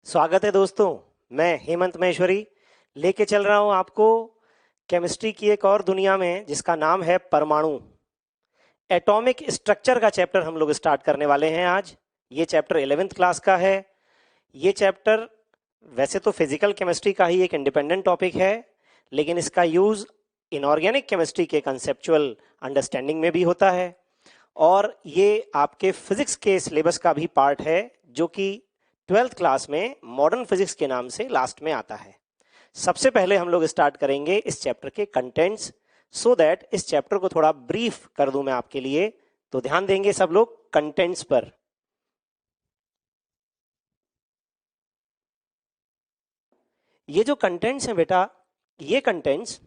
स्वागत है दोस्तों। मैं हेमंत महेश्वरी लेके चल रहा हूं आपको केमिस्ट्री की एक और दुनिया में जिसका नाम है परमाणु। एटॉमिक स्ट्रक्चर का चैप्टर हम लोग स्टार्ट करने वाले हैं आज। ये चैप्टर 11th क्लास का है। ये चैप्टर वैसे तो फिजिकल केमिस्ट्री का ही एक इंडिपेंडेंट टॉपिक है, लेकिन इसका यूज इनऑर्गेनिक केमिस्ट्री के कंसेप्चुअल अंडरस्टैंडिंग में भी होता है और ये आपके फिजिक्स के सिलेबस का भी पार्ट है, जो कि 12th क्लास में मॉडर्न फिजिक्स के नाम से लास्ट में आता है। सबसे पहले हम लोग स्टार्ट करेंगे इस चैप्टर के कंटेंट्स, सो दैट इस चैप्टर को थोड़ा ब्रीफ कर दूं मैं आपके लिए। तो ध्यान देंगे सब लोग कंटेंट्स पर। ये जो कंटेंट्स हैं बेटा, ये कंटेंट्स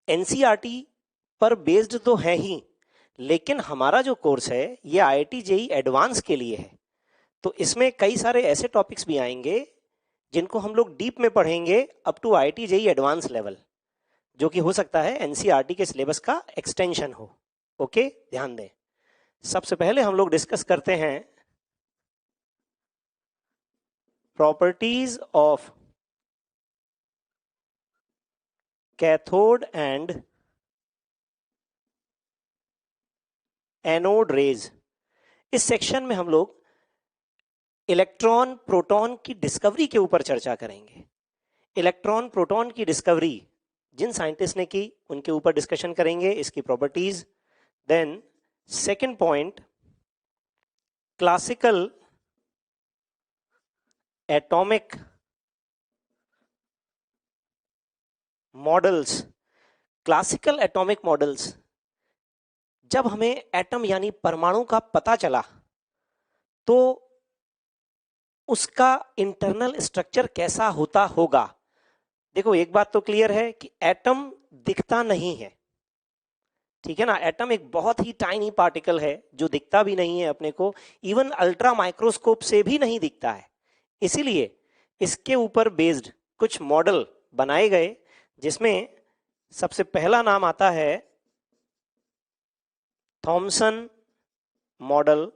एनसीईआरटी पर बेस्ड तो है ही, लेकिन हमारा जो कोर्स है ये आईआईटी जेईई एडवांस के लिए है। तो इसमें कई सारे ऐसे टॉपिक्स भी आएंगे जिनको हम लोग डीप में पढ़ेंगे up to IIT JEE advance level, जो कि हो सकता है एनसीईआरटी के सिलेबस का एक्सटेंशन हो। ओके, ध्यान दें। सबसे पहले हम लोग डिस्कस करते हैं properties of cathode and anode raise. इस सेक्शन में हम लोग इलेक्ट्रॉन प्रोटॉन की डिस्कवरी के ऊपर चर्चा करेंगे। इलेक्ट्रॉन प्रोटॉन की डिस्कवरी जिन साइंटिस्ट ने की उनके ऊपर डिस्कशन करेंगे, इसकी properties. Then second point, classical atomic models. Classical atomic models, जब हमें एटम यानी परमाणु का पता चला तो उसका इंटरनल स्ट्रक्चर कैसा होता होगा। देखो, एक बात तो क्लियर है कि एटम दिखता नहीं है, ठीक है ना। एटम एक बहुत ही टाइनी पार्टिकल है जो दिखता भी नहीं है अपने को, इवन अल्ट्रा माइक्रोस्कोप से भी नहीं दिखता है। इसीलिए इसके ऊपर बेस्ड कुछ मॉडल बनाए गए, जिसमें सबसे पहला नाम आता है थॉमसन मॉडल,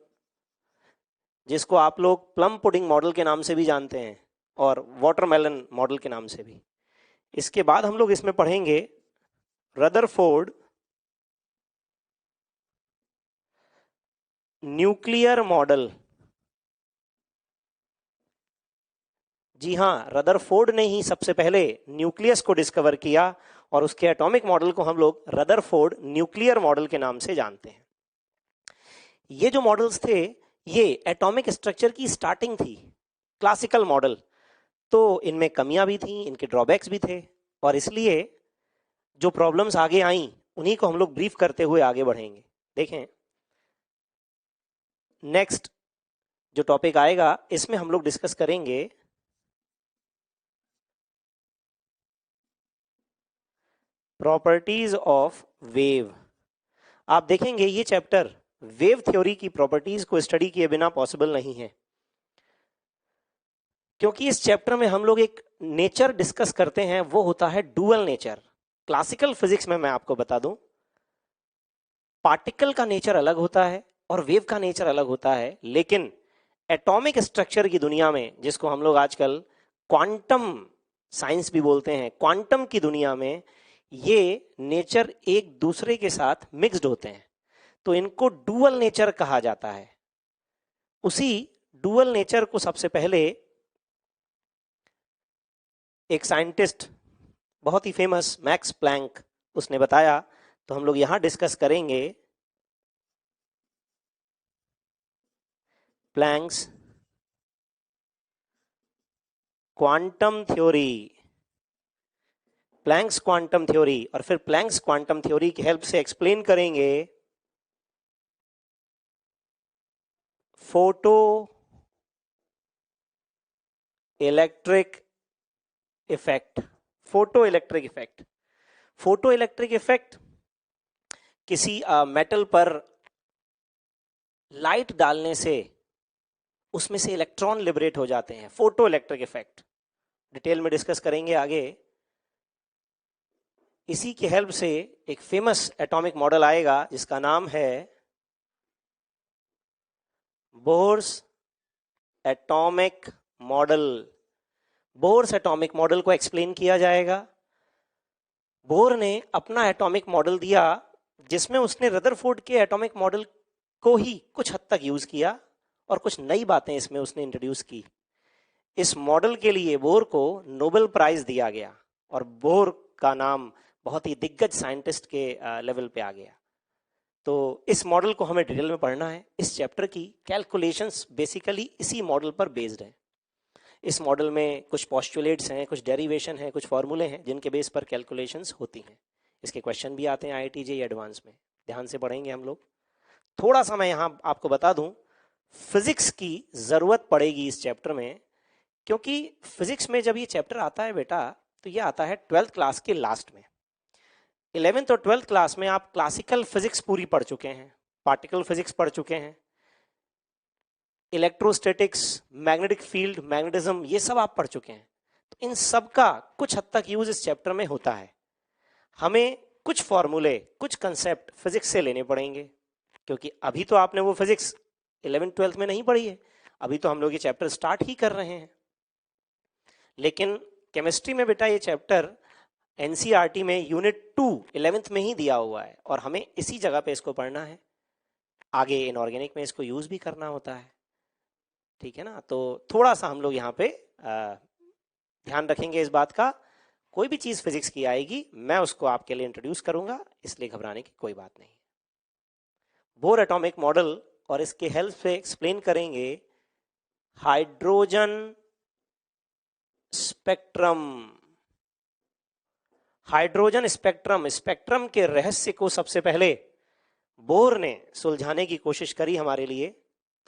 जिसको आप लोग प्लम पुडिंग मॉडल के नाम से भी जानते हैं और वाटरमेलन मॉडल के नाम से भी। इसके बाद हम लोग इसमें पढ़ेंगे रदरफोर्ड न्यूक्लियर मॉडल। जी हाँ, रदरफोर्ड ने ही सबसे पहले न्यूक्लियस को डिस्कवर किया और उसके एटॉमिक मॉडल को हम लोग रदरफोर्ड न्यूक्लियर मॉडल के नाम से जानते हैं। ये जो मॉडल्स थे ये एटॉमिक स्ट्रक्चर की स्टार्टिंग थी, क्लासिकल मॉडल। तो इनमें कमियां भी थी, इनके ड्रॉबैक्स भी थे, और इसलिए जो प्रॉब्लम्स आगे आई उन्हीं को हम लोग ब्रीफ करते हुए आगे बढ़ेंगे। देखें, नेक्स्ट जो टॉपिक आएगा इसमें हम लोग डिस्कस करेंगे प्रॉपर्टीज ऑफ वेव। आप देखेंगे ये चैप्टर वेव थ्योरी की प्रॉपर्टीज को स्टडी किए बिना पॉसिबल नहीं है, क्योंकि इस चैप्टर में हम लोग एक नेचर डिस्कस करते हैं, वो होता है डुअल नेचर। क्लासिकल फिजिक्स में मैं आपको बता दूं, पार्टिकल का नेचर अलग होता है और वेव का नेचर अलग होता है, लेकिन एटॉमिक स्ट्रक्चर की दुनिया में, जिसको हम लोग आजकल क्वांटम साइंस भी बोलते हैं, क्वांटम की दुनिया में ये नेचर एक दूसरे के साथ मिक्स्ड होते हैं, तो इनको डुअल नेचर कहा जाता है। उसी डुअल नेचर को सबसे पहले एक साइंटिस्ट बहुत ही फेमस मैक्स प्लैंक उसने बताया। तो हम लोग यहां डिस्कस करेंगे Planck's quantum theory, Planck's quantum theory, और फिर प्लैंक्स क्वांटम थ्योरी की हेल्प से एक्सप्लेन करेंगे photoelectric effect. Photoelectric effect, photoelectric effect किसी मेटल पर लाइट डालने से उसमें से इलेक्ट्रॉन लिबरेट हो जाते हैं, फोटो इलेक्ट्रिक इफेक्ट। डिटेल में डिस्कस करेंगे आगे। इसी की हेल्प से एक फेमस एटॉमिक मॉडल आएगा जिसका नाम है Bohr's atomic model, Bohr's atomic model को एक्सप्लेन किया जाएगा। बोर ने अपना एटॉमिक मॉडल दिया जिसमें उसने रदरफोर्ड के एटॉमिक मॉडल को ही कुछ हद तक यूज किया और कुछ नई बातें इसमें उसने इंट्रोड्यूस की। इस मॉडल के लिए बोर को नोबेल प्राइज दिया गया और बोर का नाम बहुत ही दिग्गज साइंटिस्ट के लेवल पे आ गया। तो इस मॉडल को हमें डिटेल में पढ़ना है। इस चैप्टर की कैलकुलेशंस बेसिकली इसी मॉडल पर बेस्ड है। इस मॉडल में कुछ पोस्टुलेट्स हैं, कुछ डेरिवेशन हैं, कुछ फॉर्मूले हैं जिनके बेस पर कैलकुलेशंस होती हैं। इसके क्वेश्चन भी आते हैं IIT JEE एडवांस में, ध्यान से पढ़ेंगे हम लोग। थोड़ा सा मैं यहाँ आपको बता दूं, फिजिक्स की जरूरत पड़ेगी इस चैप्टर में, क्योंकि फिजिक्स में जब ये चैप्टर आता है बेटा, तो ये आता है 12th क्लास के लास्ट में। 11th और 12th क्लास में आप क्लासिकल फिजिक्स पूरी पढ़ चुके हैं, पार्टिकल फिजिक्स पढ़ चुके हैं, इलेक्ट्रोस्टैटिक्स, मैग्नेटिक फील्ड, मैग्नेटिज्म, ये सब आप पढ़ चुके हैं। तो इन सब का कुछ हद तक यूज इस चैप्टर में होता है। हमें कुछ फॉर्मूले, कुछ कंसेप्ट फिजिक्स से लेने पड़ेंगे, क्योंकि अभी तो आपने वो फिजिक्स 11th 12th में नहीं पढ़ी है, अभी तो हम लोग ये चैप्टर स्टार्ट ही कर रहे हैं। लेकिन केमिस्ट्री में बेटा ये चैप्टर NCERT में यूनिट 2 11th में ही दिया हुआ है और हमें इसी जगह पे इसको पढ़ना है। आगे इनऑर्गेनिक में इसको यूज भी करना होता है, ठीक है ना। तो थोड़ा सा हम लोग यहाँ पे ध्यान रखेंगे इस बात का। कोई भी चीज फिजिक्स की आएगी मैं उसको आपके लिए इंट्रोड्यूस करूंगा, इसलिए घबराने की कोई बात नहीं। बोर एटॉमिक मॉडल और इसके हेल्प से एक्सप्लेन करेंगे hydrogen spectrum. Hydrogen spectrum, spectrum के रहस्य को सबसे पहले बोर ने सुलझाने की कोशिश करी हमारे लिए।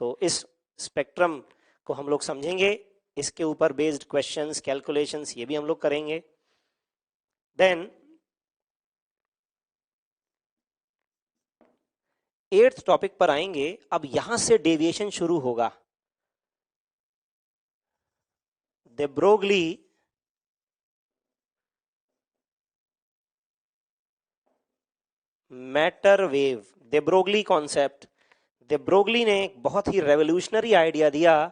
तो इस स्पेक्ट्रम को हम लोग समझेंगे, इसके ऊपर बेस्ड क्वेश्चंस, कैलकुलेशंस ये भी हम लोग करेंगे। देन 8th टॉपिक पर आएंगे। अब यहां से डेविएशन शुरू होगा। de Broglie matter wave, de Broglie concept. de Broglie ने एक बहुत ही रेवोल्यूशनरी आइडिया दिया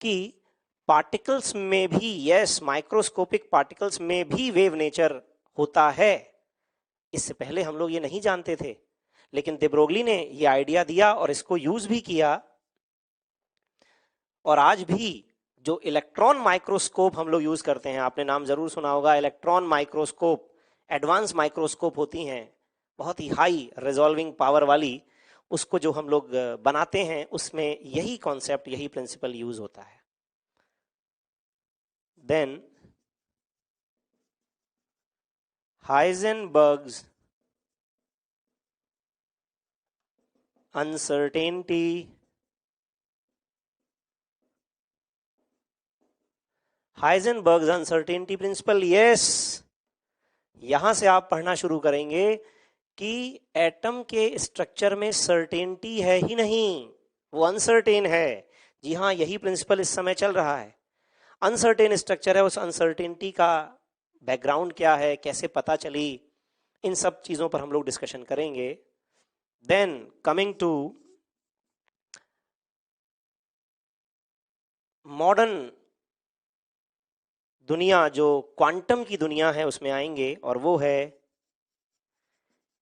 कि पार्टिकल्स में भी, यस, माइक्रोस्कोपिक पार्टिकल्स में भी वेव नेचर होता है। इससे पहले हम लोग ये नहीं जानते थे, लेकिन de Broglie ने ये आइडिया दिया और इसको यूज भी किया। और आज भी जो इलेक्ट्रॉन माइक्रोस्कोप हम लोग यूज करते हैं, आपने नाम जरूर सुना होगा, इलेक्ट्रॉन माइक्रोस्कोप, एडवांस माइक्रोस्कोप होती हैं, बहुत ही हाई रिजॉल्विंग पावर वाली, उसको जो हम लोग बनाते हैं उसमें यही कॉन्सेप्ट, यही प्रिंसिपल यूज होता है। Then Heisenberg's uncertainty, Heisenberg's uncertainty principle, yes. यहां से आप पढ़ना शुरू करेंगे कि एटम के स्ट्रक्चर में सर्टेनिटी है ही नहीं, वो अनसर्टेन है। जी हाँ, यही प्रिंसिपल इस समय चल रहा है। अनसर्टेन स्ट्रक्चर है, उस अनसर्टेनिटी का बैकग्राउंड क्या है, कैसे पता चली, इन सब चीजों पर हम लोग डिस्कशन करेंगे। देन कमिंग टू मॉडर्न दुनिया, जो क्वांटम की दुनिया है, उसमें आएंगे, और वो है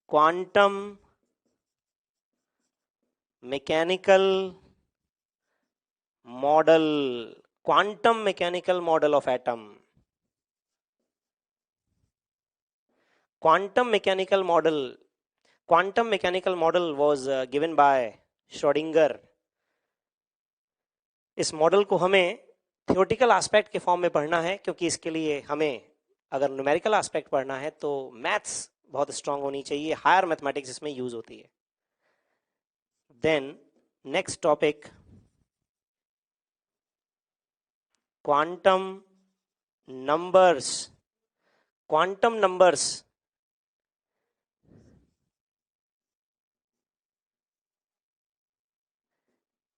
quantum mechanical model, quantum mechanical model of atom. Quantum mechanical model, quantum mechanical model was given by Schrödinger। इस मॉडल को हमें थियोरेटिकल एस्पेक्ट के फॉर्म में पढ़ना है, क्योंकि इसके लिए हमें अगर न्यूमेरिकल एस्पेक्ट पढ़ना है तो मैथ्स बहुत स्ट्रांग होनी चाहिए, हायर मैथमेटिक्स इसमें यूज होती है। Then next topic, quantum numbers. Quantum numbers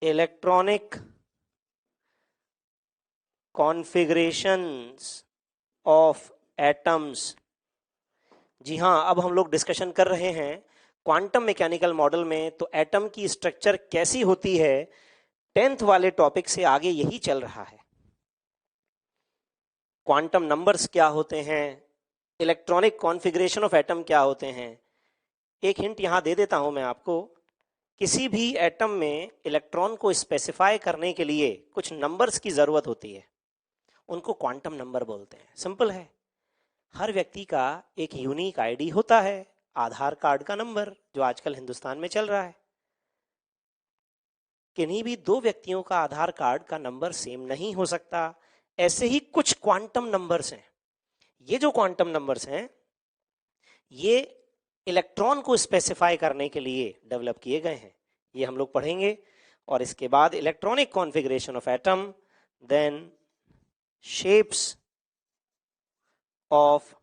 electronic configurations of atoms. जी हाँ, अब हम लोग डिस्कशन कर रहे हैं क्वांटम मैकेनिकल मॉडल में, तो एटम की स्ट्रक्चर कैसी होती है, 10th वाले टॉपिक से आगे यही चल रहा है। क्वांटम नंबर्स क्या होते हैं, इलेक्ट्रॉनिक कॉन्फ़िगरेशन ऑफ एटम क्या होते हैं। एक हिंट यहां दे देता हूं मैं आपको, किसी भी एटम में इलेक्ट्रॉन को स्पेसिफाई करने के लिए कुछ नंबर्स की जरूरत होती है, उनको क्वांटम नंबर बोलते हैं। सिंपल है, हर व्यक्ति का एक यूनिक आईडी होता है, आधार कार्ड का नंबर जो आजकल हिंदुस्तान में चल रहा है। किन्हीं भी दो व्यक्तियों का आधार कार्ड का नंबर सेम नहीं हो सकता। ऐसे ही कुछ क्वांटम नंबर्स हैं। ये जो क्वांटम नंबर्स हैं ये इलेक्ट्रॉन को स्पेसिफाई करने के लिए डेवलप किए गए हैं, ये हम लोग पढ़ेंगे। और इसके बाद electronic configuration of atom, then shapes of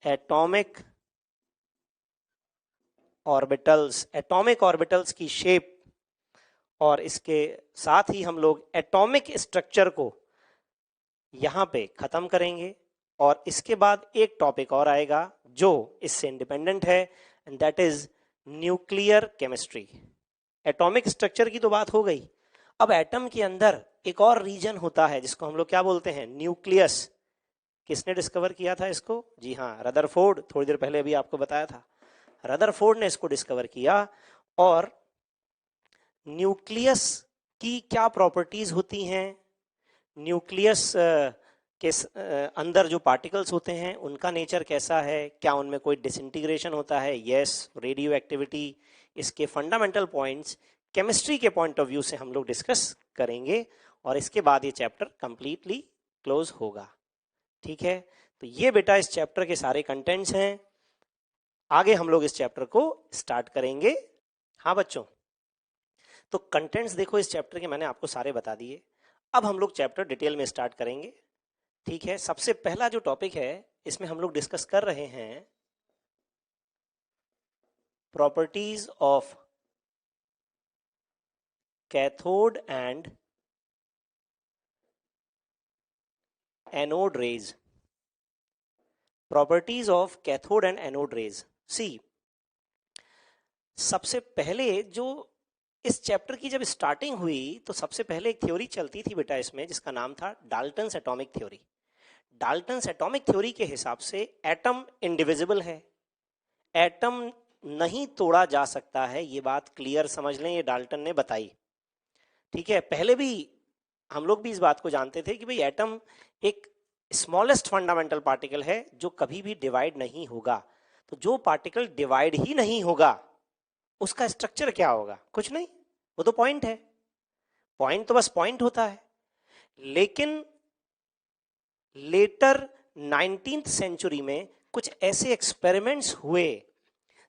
atomic orbitals, atomic orbitals की शेप, और इसके साथ ही हम लोग एटॉमिक स्ट्रक्चर को यहां पे खत्म करेंगे। और इसके बाद एक टॉपिक और आएगा जो इससे इंडिपेंडेंट है, and that is nuclear chemistry. Atomic structure की तो बात हो गई, अब एटम के अंदर एक और रीजन होता है जिसको हम लोग क्या बोलते हैं, न्यूक्लियस। किसने डिस्कवर किया था इसको? जी हाँ, रदरफोर्ड। थोड़ी देर पहले अभी आपको बताया था, रदरफोर्ड ने इसको डिस्कवर किया। और न्यूक्लियस की क्या प्रॉपर्टीज होती हैं, न्यूक्लियस के अंदर जो पार्टिकल्स होते हैं उनका नेचर कैसा है, क्या उनमें कोई डिसइंटीग्रेशन होता है, यस, रेडियो एक्टिविटी, इसके फंडामेंटल पॉइंट्स केमिस्ट्री के पॉइंट ऑफ व्यू से हम लोग डिस्कस करेंगे। और इसके बाद ये चैप्टर कंप्लीटली क्लोज होगा। ठीक है, तो ये बेटा इस चैप्टर के सारे कंटेंट्स हैं। आगे हम लोग इस चैप्टर को स्टार्ट करेंगे। हाँ बच्चों, तो कंटेंट्स देखो इस चैप्टर के मैंने आपको सारे बता दिए। अब हम लोग चैप्टर डिटेल में स्टार्ट करेंगे। ठीक है, सबसे पहला जो टॉपिक है इसमें हम लोग डिस्कस कर रहे हैं properties of cathode and anode rays. Properties of cathode and anode rays. See, सबसे पहले जो इस चैप्टर की जब स्टार्टिंग हुई तो सबसे पहले एक थ्योरी चलती थी बेटा इसमें जिसका नाम था Dalton's atomic theory. Dalton's atomic theory के हिसाब से एटम इंडिविजिबल है, एटम नहीं तोड़ा जा सकता है। ये बात क्लियर समझ लें, ये डाल्टन ने बताई। ठीक है, पहले भी हम लोग भी इस बात को जानते थे कि भाई एटम एक स्मॉलेस्ट फंडामेंटल पार्टिकल है जो कभी भी डिवाइड नहीं होगा। तो जो पार्टिकल डिवाइड ही नहीं होगा उसका स्ट्रक्चर क्या होगा? कुछ नहीं, वो तो पॉइंट है। पॉइंट तो बस पॉइंट होता है। लेकिन लेटर 19th सेंचुरी में कुछ ऐसे एक्सपेरिमेंट्स हुए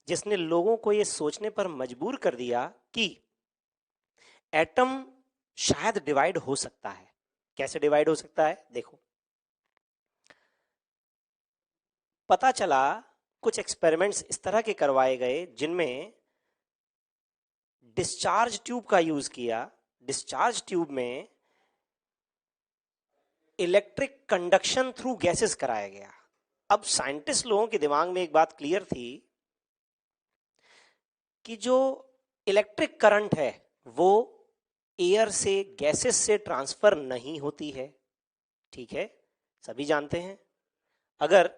जिसने लोगों को यह सोचने पर मजबूर कर दिया कि एटम शायद डिवाइड हो सकता है। कैसे डिवाइड हो सकता है? देखो, पता चला कुछ एक्सपेरिमेंट्स इस तरह के करवाए गए जिनमें डिस्चार्ज ट्यूब का यूज किया। डिस्चार्ज ट्यूब में इलेक्ट्रिक कंडक्शन थ्रू गैसेस कराया गया। अब साइंटिस्ट लोगों के दिमाग में एक बात क्लियर थी कि जो इलेक्ट्रिक करंट है वो एयर से, गैसेस से ट्रांसफर नहीं होती है। ठीक है, सभी जानते हैं अगर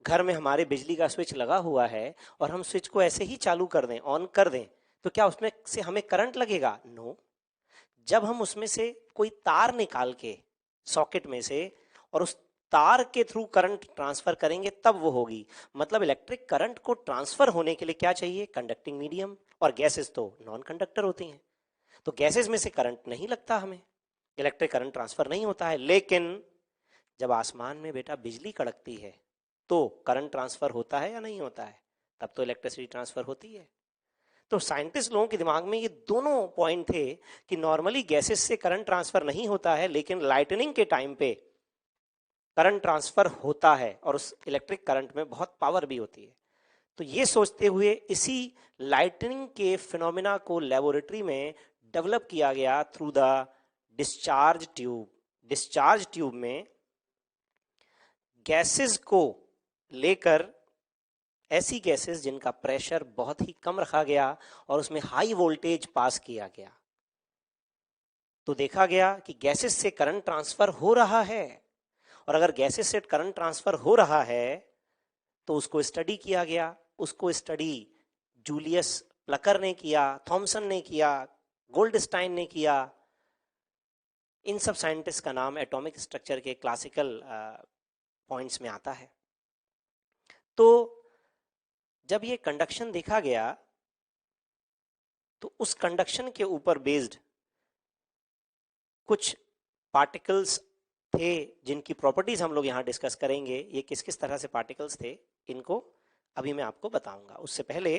घर में हमारे बिजली का स्विच लगा हुआ है और हम स्विच को ऐसे ही चालू कर दें, ऑन कर दें, तो क्या उसमें से हमें करंट लगेगा? नो। जब हम उसमें से कोई तार निकाल के सॉकेट में से और उस तार के थ्रू करंट ट्रांसफर करेंगे तब वो होगी। मतलब इलेक्ट्रिक करंट को ट्रांसफर होने के लिए क्या चाहिए? Conducting medium. और गैसेस तो नॉन कंडक्टर होती हैं, तो गैसेस में से करंट नहीं लगता, हमें इलेक्ट्रिक करंट ट्रांसफर नहीं होता है। लेकिन जब आसमान में बेटा बिजली कड़कती है तो करंट ट्रांसफर होता है या नहीं होता है? तब तो इलेक्ट्रिसिटी ट्रांसफर होती है। तो साइंटिस्ट लोगों के दिमाग में ये दोनों पॉइंट थे कि नॉर्मली गैसेस से करंट ट्रांसफर नहीं होता है, लेकिन लाइटनिंग के टाइम पे करंट ट्रांसफर होता है और उस इलेक्ट्रिक करंट में बहुत पावर भी होती है। तो ये सोचते हुए इसी लाइटनिंग के फिनोमिना को लेबोरेटरी में डेवलप किया गया through the discharge tube. Discharge tube में गैसेस को लेकर, ऐसी गैसेस जिनका प्रेशर बहुत ही कम रखा गया और उसमें हाई वोल्टेज पास किया गया। तो देखा गया कि गैसेस से करंट ट्रांसफर हो रहा है, और अगर गैसेस से करंट ट्रांसफर हो रहा है तो उसको स्टडी किया गया। उसको स्टडी जूलियस प्लकर ने किया, थॉमसन ने किया, गोल्डस्टाइन ने किया। इन सब साइंटिस्ट का नाम एटॉमिक स्ट्रक्चर के क्लासिकल पॉइंट्स में आता है। तो जब ये कंडक्शन देखा गया तो उस कंडक्शन के ऊपर बेस्ड कुछ पार्टिकल्स थे जिनकी प्रॉपर्टीज हम लोग यहाँ डिस्कस करेंगे। ये किस किस तरह से पार्टिकल्स थे इनको अभी मैं आपको बताऊंगा। उससे पहले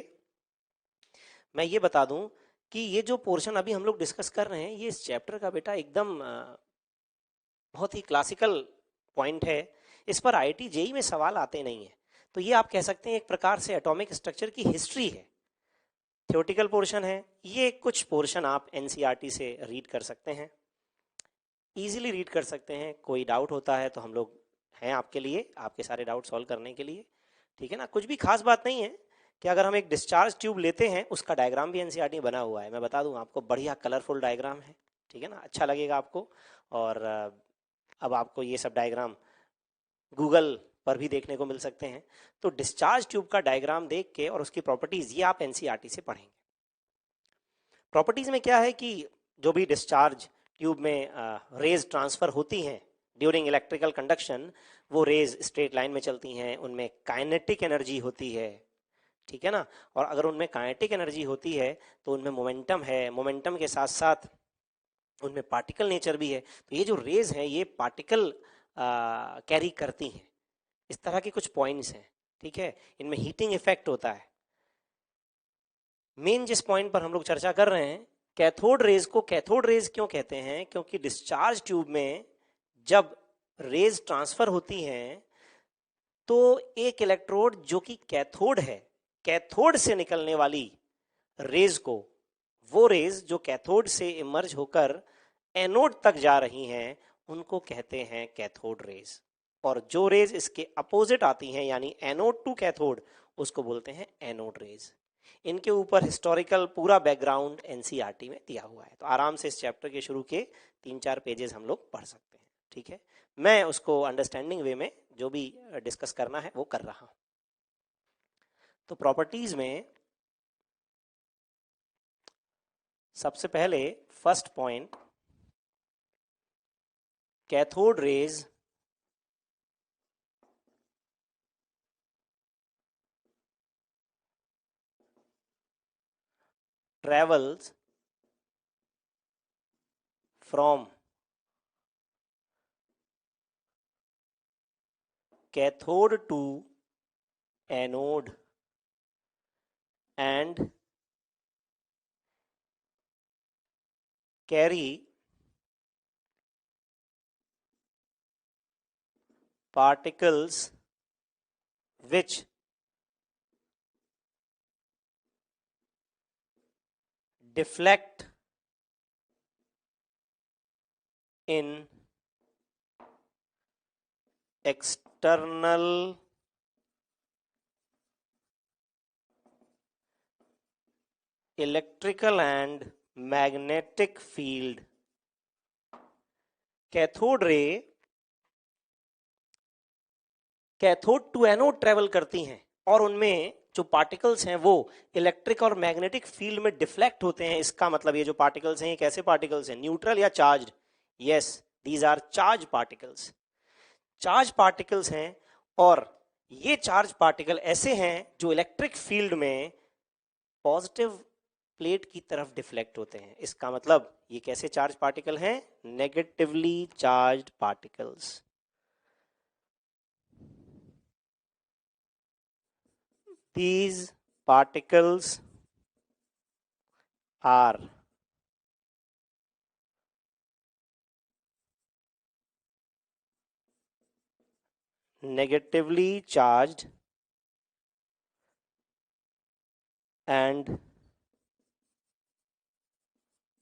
मैं ये बता दूं कि ये जो पोर्शन अभी हम लोग डिस्कस कर रहे हैं ये इस चैप्टर का बेटा एकदम बहुत ही क्लासिकल पॉइंट है। इस पर आईआईटी जेईई में सवाल आते नहीं है। तो ये आप कह सकते हैं एक प्रकार से एटॉमिक स्ट्रक्चर की हिस्ट्री है, थ्योरेटिकल पोर्शन है। ये कुछ पोर्शन आप एनसीईआरटी से रीड कर सकते हैं, इजीली रीड कर सकते हैं। कोई डाउट होता है तो हम लोग हैं आपके लिए, आपके सारे डाउट सॉल्व करने के लिए, ठीक है ना। कुछ भी खास बात नहीं है कि अगर हम एक डिस्चार्ज ट्यूब लेते हैं उसका डायग्राम भी एनसीईआरटी में बना हुआ है, मैं बता दूं आपको, बढ़िया कलरफुल डायग्राम है, ठीक है ना, अच्छा लगेगा आपको। और अब आपको ये सब डायग्राम गूगल पर भी देखने को मिल सकते हैं। तो डिस्चार्ज ट्यूब का डायग्राम देख के और उसकी प्रॉपर्टीज ये आप एनसीईआरटी से पढ़ेंगे। प्रॉपर्टीज में क्या है कि जो भी डिस्चार्ज ट्यूब में रेज ट्रांसफर होती हैं ड्यूरिंग इलेक्ट्रिकल कंडक्शन, वो रेज स्ट्रेट लाइन में चलती हैं, उनमें काइनेटिक एनर्जी होती है, ठीक है ना। और अगर उनमें काइनेटिक एनर्जी होती है तो उनमें मोमेंटम है, मोमेंटम के साथ साथ उनमें पार्टिकल नेचर भी है। तो ये जो रेज हैं ये पार्टिकल कैरी करती हैं। इस तरह के कुछ पॉइंट्स हैं, ठीक है। इनमें हीटिंग इफेक्ट होता है। मेन जिस पॉइंट पर हम लोग चर्चा कर रहे हैं, कैथोड रेज को कैथोड रेज क्यों कहते हैं? क्योंकि डिस्चार्ज ट्यूब में जब रेज ट्रांसफर होती हैं तो एक इलेक्ट्रोड जो कि कैथोड है, कैथोड से निकलने वाली रेज को, वो रेज जो कैथोड से इमर्ज होकर एनोड तक जा रही हैं, उनको कहते हैं कैथोड रेज। और जो रेज इसके अपोजिट आती हैं यानी एनोड टू कैथोड, उसको बोलते हैं एनोड रेज। इनके ऊपर हिस्टोरिकल पूरा बैकग्राउंड एनसीईआरटी में दिया हुआ है, तो आराम से इस चैप्टर के शुरू के 3-4 पेजेस हम लोग पढ़ सकते हैं, ठीक है। मैं उसको अंडरस्टैंडिंग वे में जो भी डिस्कस करना है वो कर रहा हूं। तो प्रॉपर्टीज में सबसे पहले first point, cathode rays travels from cathode to anode and carry particles which deflect in external electrical and magnetic field। Cathode ray cathode to anode travel करती हैं और उनमें जो पार्टिकल्स हैं वो इलेक्ट्रिक और मैग्नेटिक फील्ड में डिफ्लेक्ट होते हैं। इसका मतलब ये जो पार्टिकल्स हैं ये कैसे पार्टिकल्स हैं? न्यूट्रल या charged? Yes, these are charge particles. Charge particles हैं और ये चार्ज पार्टिकल ऐसे हैं जो इलेक्ट्रिक फील्ड में पॉजिटिव प्लेट की तरफ डिफ्लेक्ट होते हैं। इसका मतलब ये कैसे चार्ज पार्टिकल हैं? Negatively charged particles. These particles are negatively charged and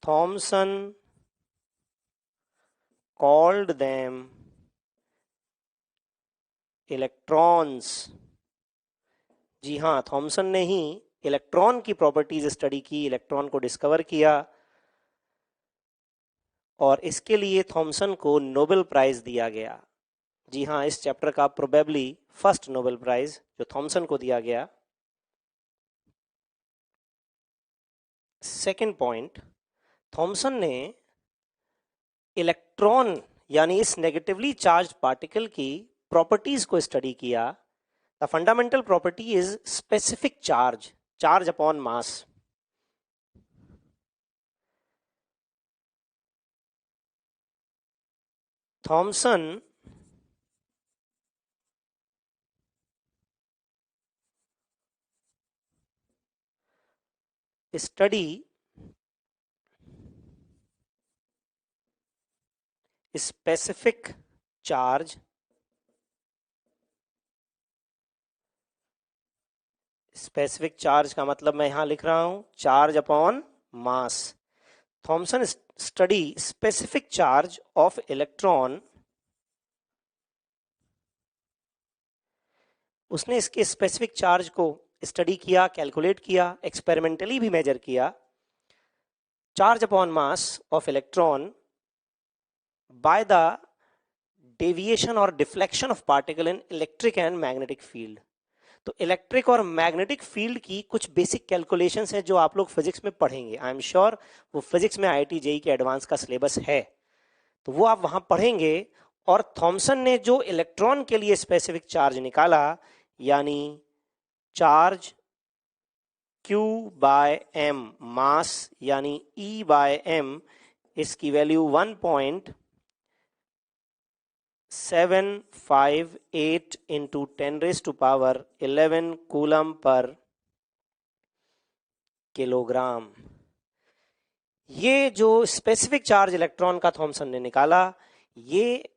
Thomson called them electrons। जी हाँ, थॉमसन ने ही इलेक्ट्रॉन की प्रॉपर्टीज स्टडी की, इलेक्ट्रॉन को डिस्कवर किया और इसके लिए थॉमसन को नोबेल प्राइज दिया गया। जी हाँ, इस चैप्टर का प्रोबेबली फर्स्ट नोबेल प्राइज जो थॉमसन को दिया गया। सेकंड पॉइंट, थॉमसन ने इलेक्ट्रॉन यानी इस नेगेटिवली चार्ज पार्टिकल की प्रॉपर्टीज को स्टडी किया। The fundamental property is specific charge, charge upon mass. Thomson study specific charge specific charge का मतलब मैं यहां लिख रहा हूं charge upon mass. Thomson study specific charge of electron. उसने इसके स्पेसिफिक चार्ज को स्टडी किया, कैलकुलेट किया, एक्सपेरिमेंटली भी मेजर किया। Charge upon mass of electron by the deviation और deflection of particle in electric and magnetic field. तो electric और मैग्नेटिक फील्ड की कुछ बेसिक कैलकुलेशंस हैं जो आप लोग फिजिक्स में पढ़ेंगे। आई एम श्योर वो फिजिक्स में IIT JEE के एडवांस का सिलेबस है, तो वो आप वहां पढ़ेंगे। और थॉमसन ने जो इलेक्ट्रॉन के लिए स्पेसिफिक चार्ज निकाला, यानी चार्ज Q बाय M मास यानी E बाय M, इसकी value 1.758 into 10⁻11 coulomb per kilogram. ये जो स्पेसिफिक चार्ज इलेक्ट्रॉन का थॉमसन ने निकाला, ये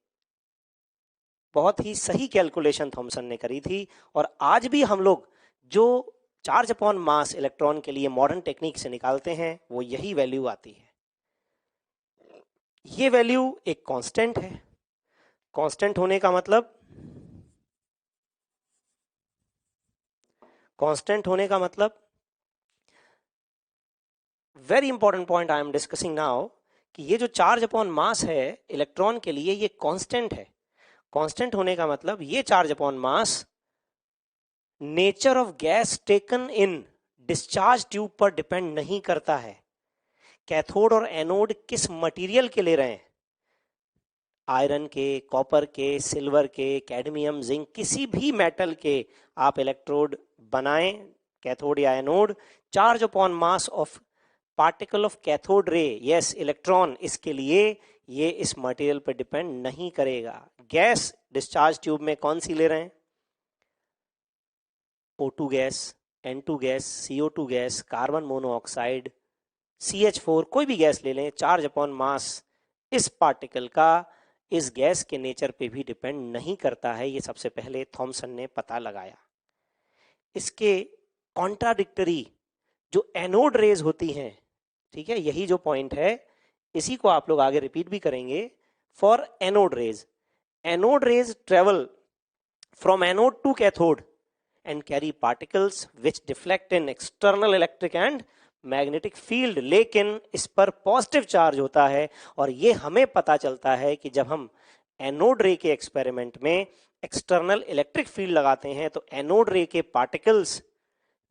बहुत ही सही कैलकुलेशन थॉमसन ने करी थी। और आज भी हम लोग जो चार्ज अपॉन मास इलेक्ट्रॉन के लिए मॉडर्न टेक्निक से निकालते हैं वो यही वैल्यू आती है। ये वैल्यू एक कांस्टेंट है। कांस्टेंट होने का मतलब, कांस्टेंट होने का मतलब very important point I am discussing now, कि ये जो चार्ज अपॉन मास है इलेक्ट्रॉन के लिए ये कांस्टेंट है। कांस्टेंट होने का मतलब ये charge upon mass nature of gas taken in discharge tube पर डिपेंड नहीं करता है। कैथोड और एनोड किस मटेरियल के ले रहे हैं, आयरन के, कॉपर के, सिल्वर के, कैडमियम, जिंक, किसी भी मेटल के आप इलेक्ट्रोड बनाएं, कैथोड या anode, charge upon mass of particle of cathode ray, yes electron, इसके लिए ये इस मटेरियल पर डिपेंड नहीं करेगा। गैस डिस्चार्ज ट्यूब में कौन सी ले रहे हैं, O2 gas, N2 gas, CO2 gas, carbon monoxide, CH4, कोई भी गैस ले लें, चार्ज अपॉन मास इस पार्टिकल का इस गैस के नेचर पे भी डिपेंड नहीं करता है। ये सबसे पहले थॉमसन ने पता लगाया। इसके कॉन्ट्राडिक्टरी जो एनोड रेज होती हैं, ठीक है, यही जो पॉइंट है इसी को आप लोग आगे रिपीट भी करेंगे। For anode rays travel from anode to cathode and carry particles which deflect in external electric and magnetic field, लेकिन इस पर पॉजिटिव चार्ज होता है। और ये हमें पता चलता है कि जब हम एनोड रे के एक्सपेरिमेंट में एक्सटर्नल इलेक्ट्रिक फील्ड लगाते हैं तो एनोड रे के पार्टिकल्स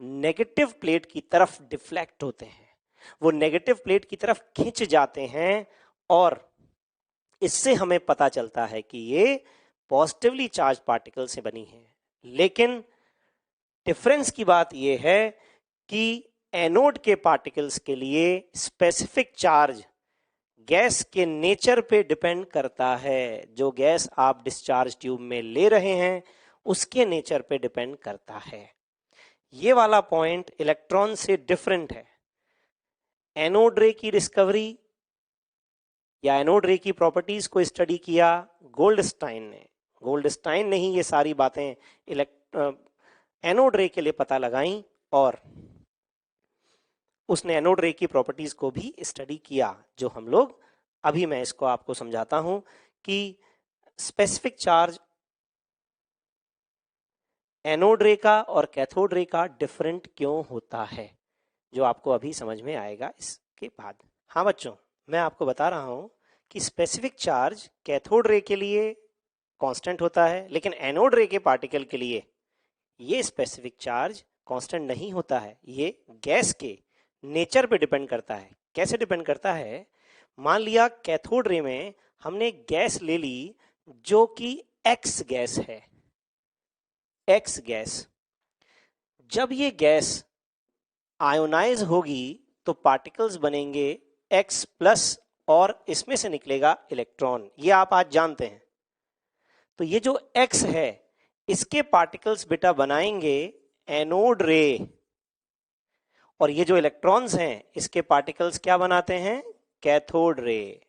नेगेटिव प्लेट की तरफ डिफ्लेक्ट होते हैं, वो नेगेटिव प्लेट की तरफ खिंच जाते हैं। और इससे हमें पता चलता है कि ये पॉजिटिवली चार्ज पार्टिकल से बनी है। लेकिन डिफरेंस की बात यह है कि एनोड के पार्टिकल्स के लिए स्पेसिफिक चार्ज गैस के नेचर पे डिपेंड करता है। जो गैस आप डिस्चार्ज ट्यूब में ले रहे हैं उसके नेचर पे डिपेंड करता है। ये वाला पॉइंट इलेक्ट्रॉन से डिफरेंट है। एनोड रे की डिस्कवरी या एनोड रे की प्रॉपर्टीज को स्टडी किया गोल्डस्टाइन ने ही ये सारी बातें एनोड रे के लिए पता लगाई और उसने एनोड रे की प्रॉपर्टीज को भी स्टडी किया, जो हम लोग अभी मैं इसको आपको समझाता हूं कि स्पेसिफिक चार्ज एनोड रे का और कैथोड रे का डिफरेंट क्यों होता है, जो आपको अभी समझ में आएगा इसके बाद। हाँ बच्चों, मैं आपको बता रहा हूं कि स्पेसिफिक चार्ज कैथोड रे के लिए कांस्टेंट होता है, लेकिन एनोड रे के पार्टिकल के लिए ये स्पेसिफिक चार्ज कांस्टेंट नहीं होता है। ये गैस के नेचर पे डिपेंड करता है। कैसे डिपेंड करता है? मान लिया कैथोड रे में हमने गैस ले ली जो कि एक्स गैस है, एक्स गैस। जब ये गैस आयोनाइज होगी तो पार्टिकल्स बनेंगे एक्स प्लस और इसमें से निकलेगा इलेक्ट्रॉन। ये आप आज जानते हैं। तो ये जो एक्स है इसके पार्टिकल्स बेटा बनाएंगे एनोड रे, और ये जो इलेक्ट्रॉन्स हैं इसके पार्टिकल्स क्या बनाते हैं? Cathode ray.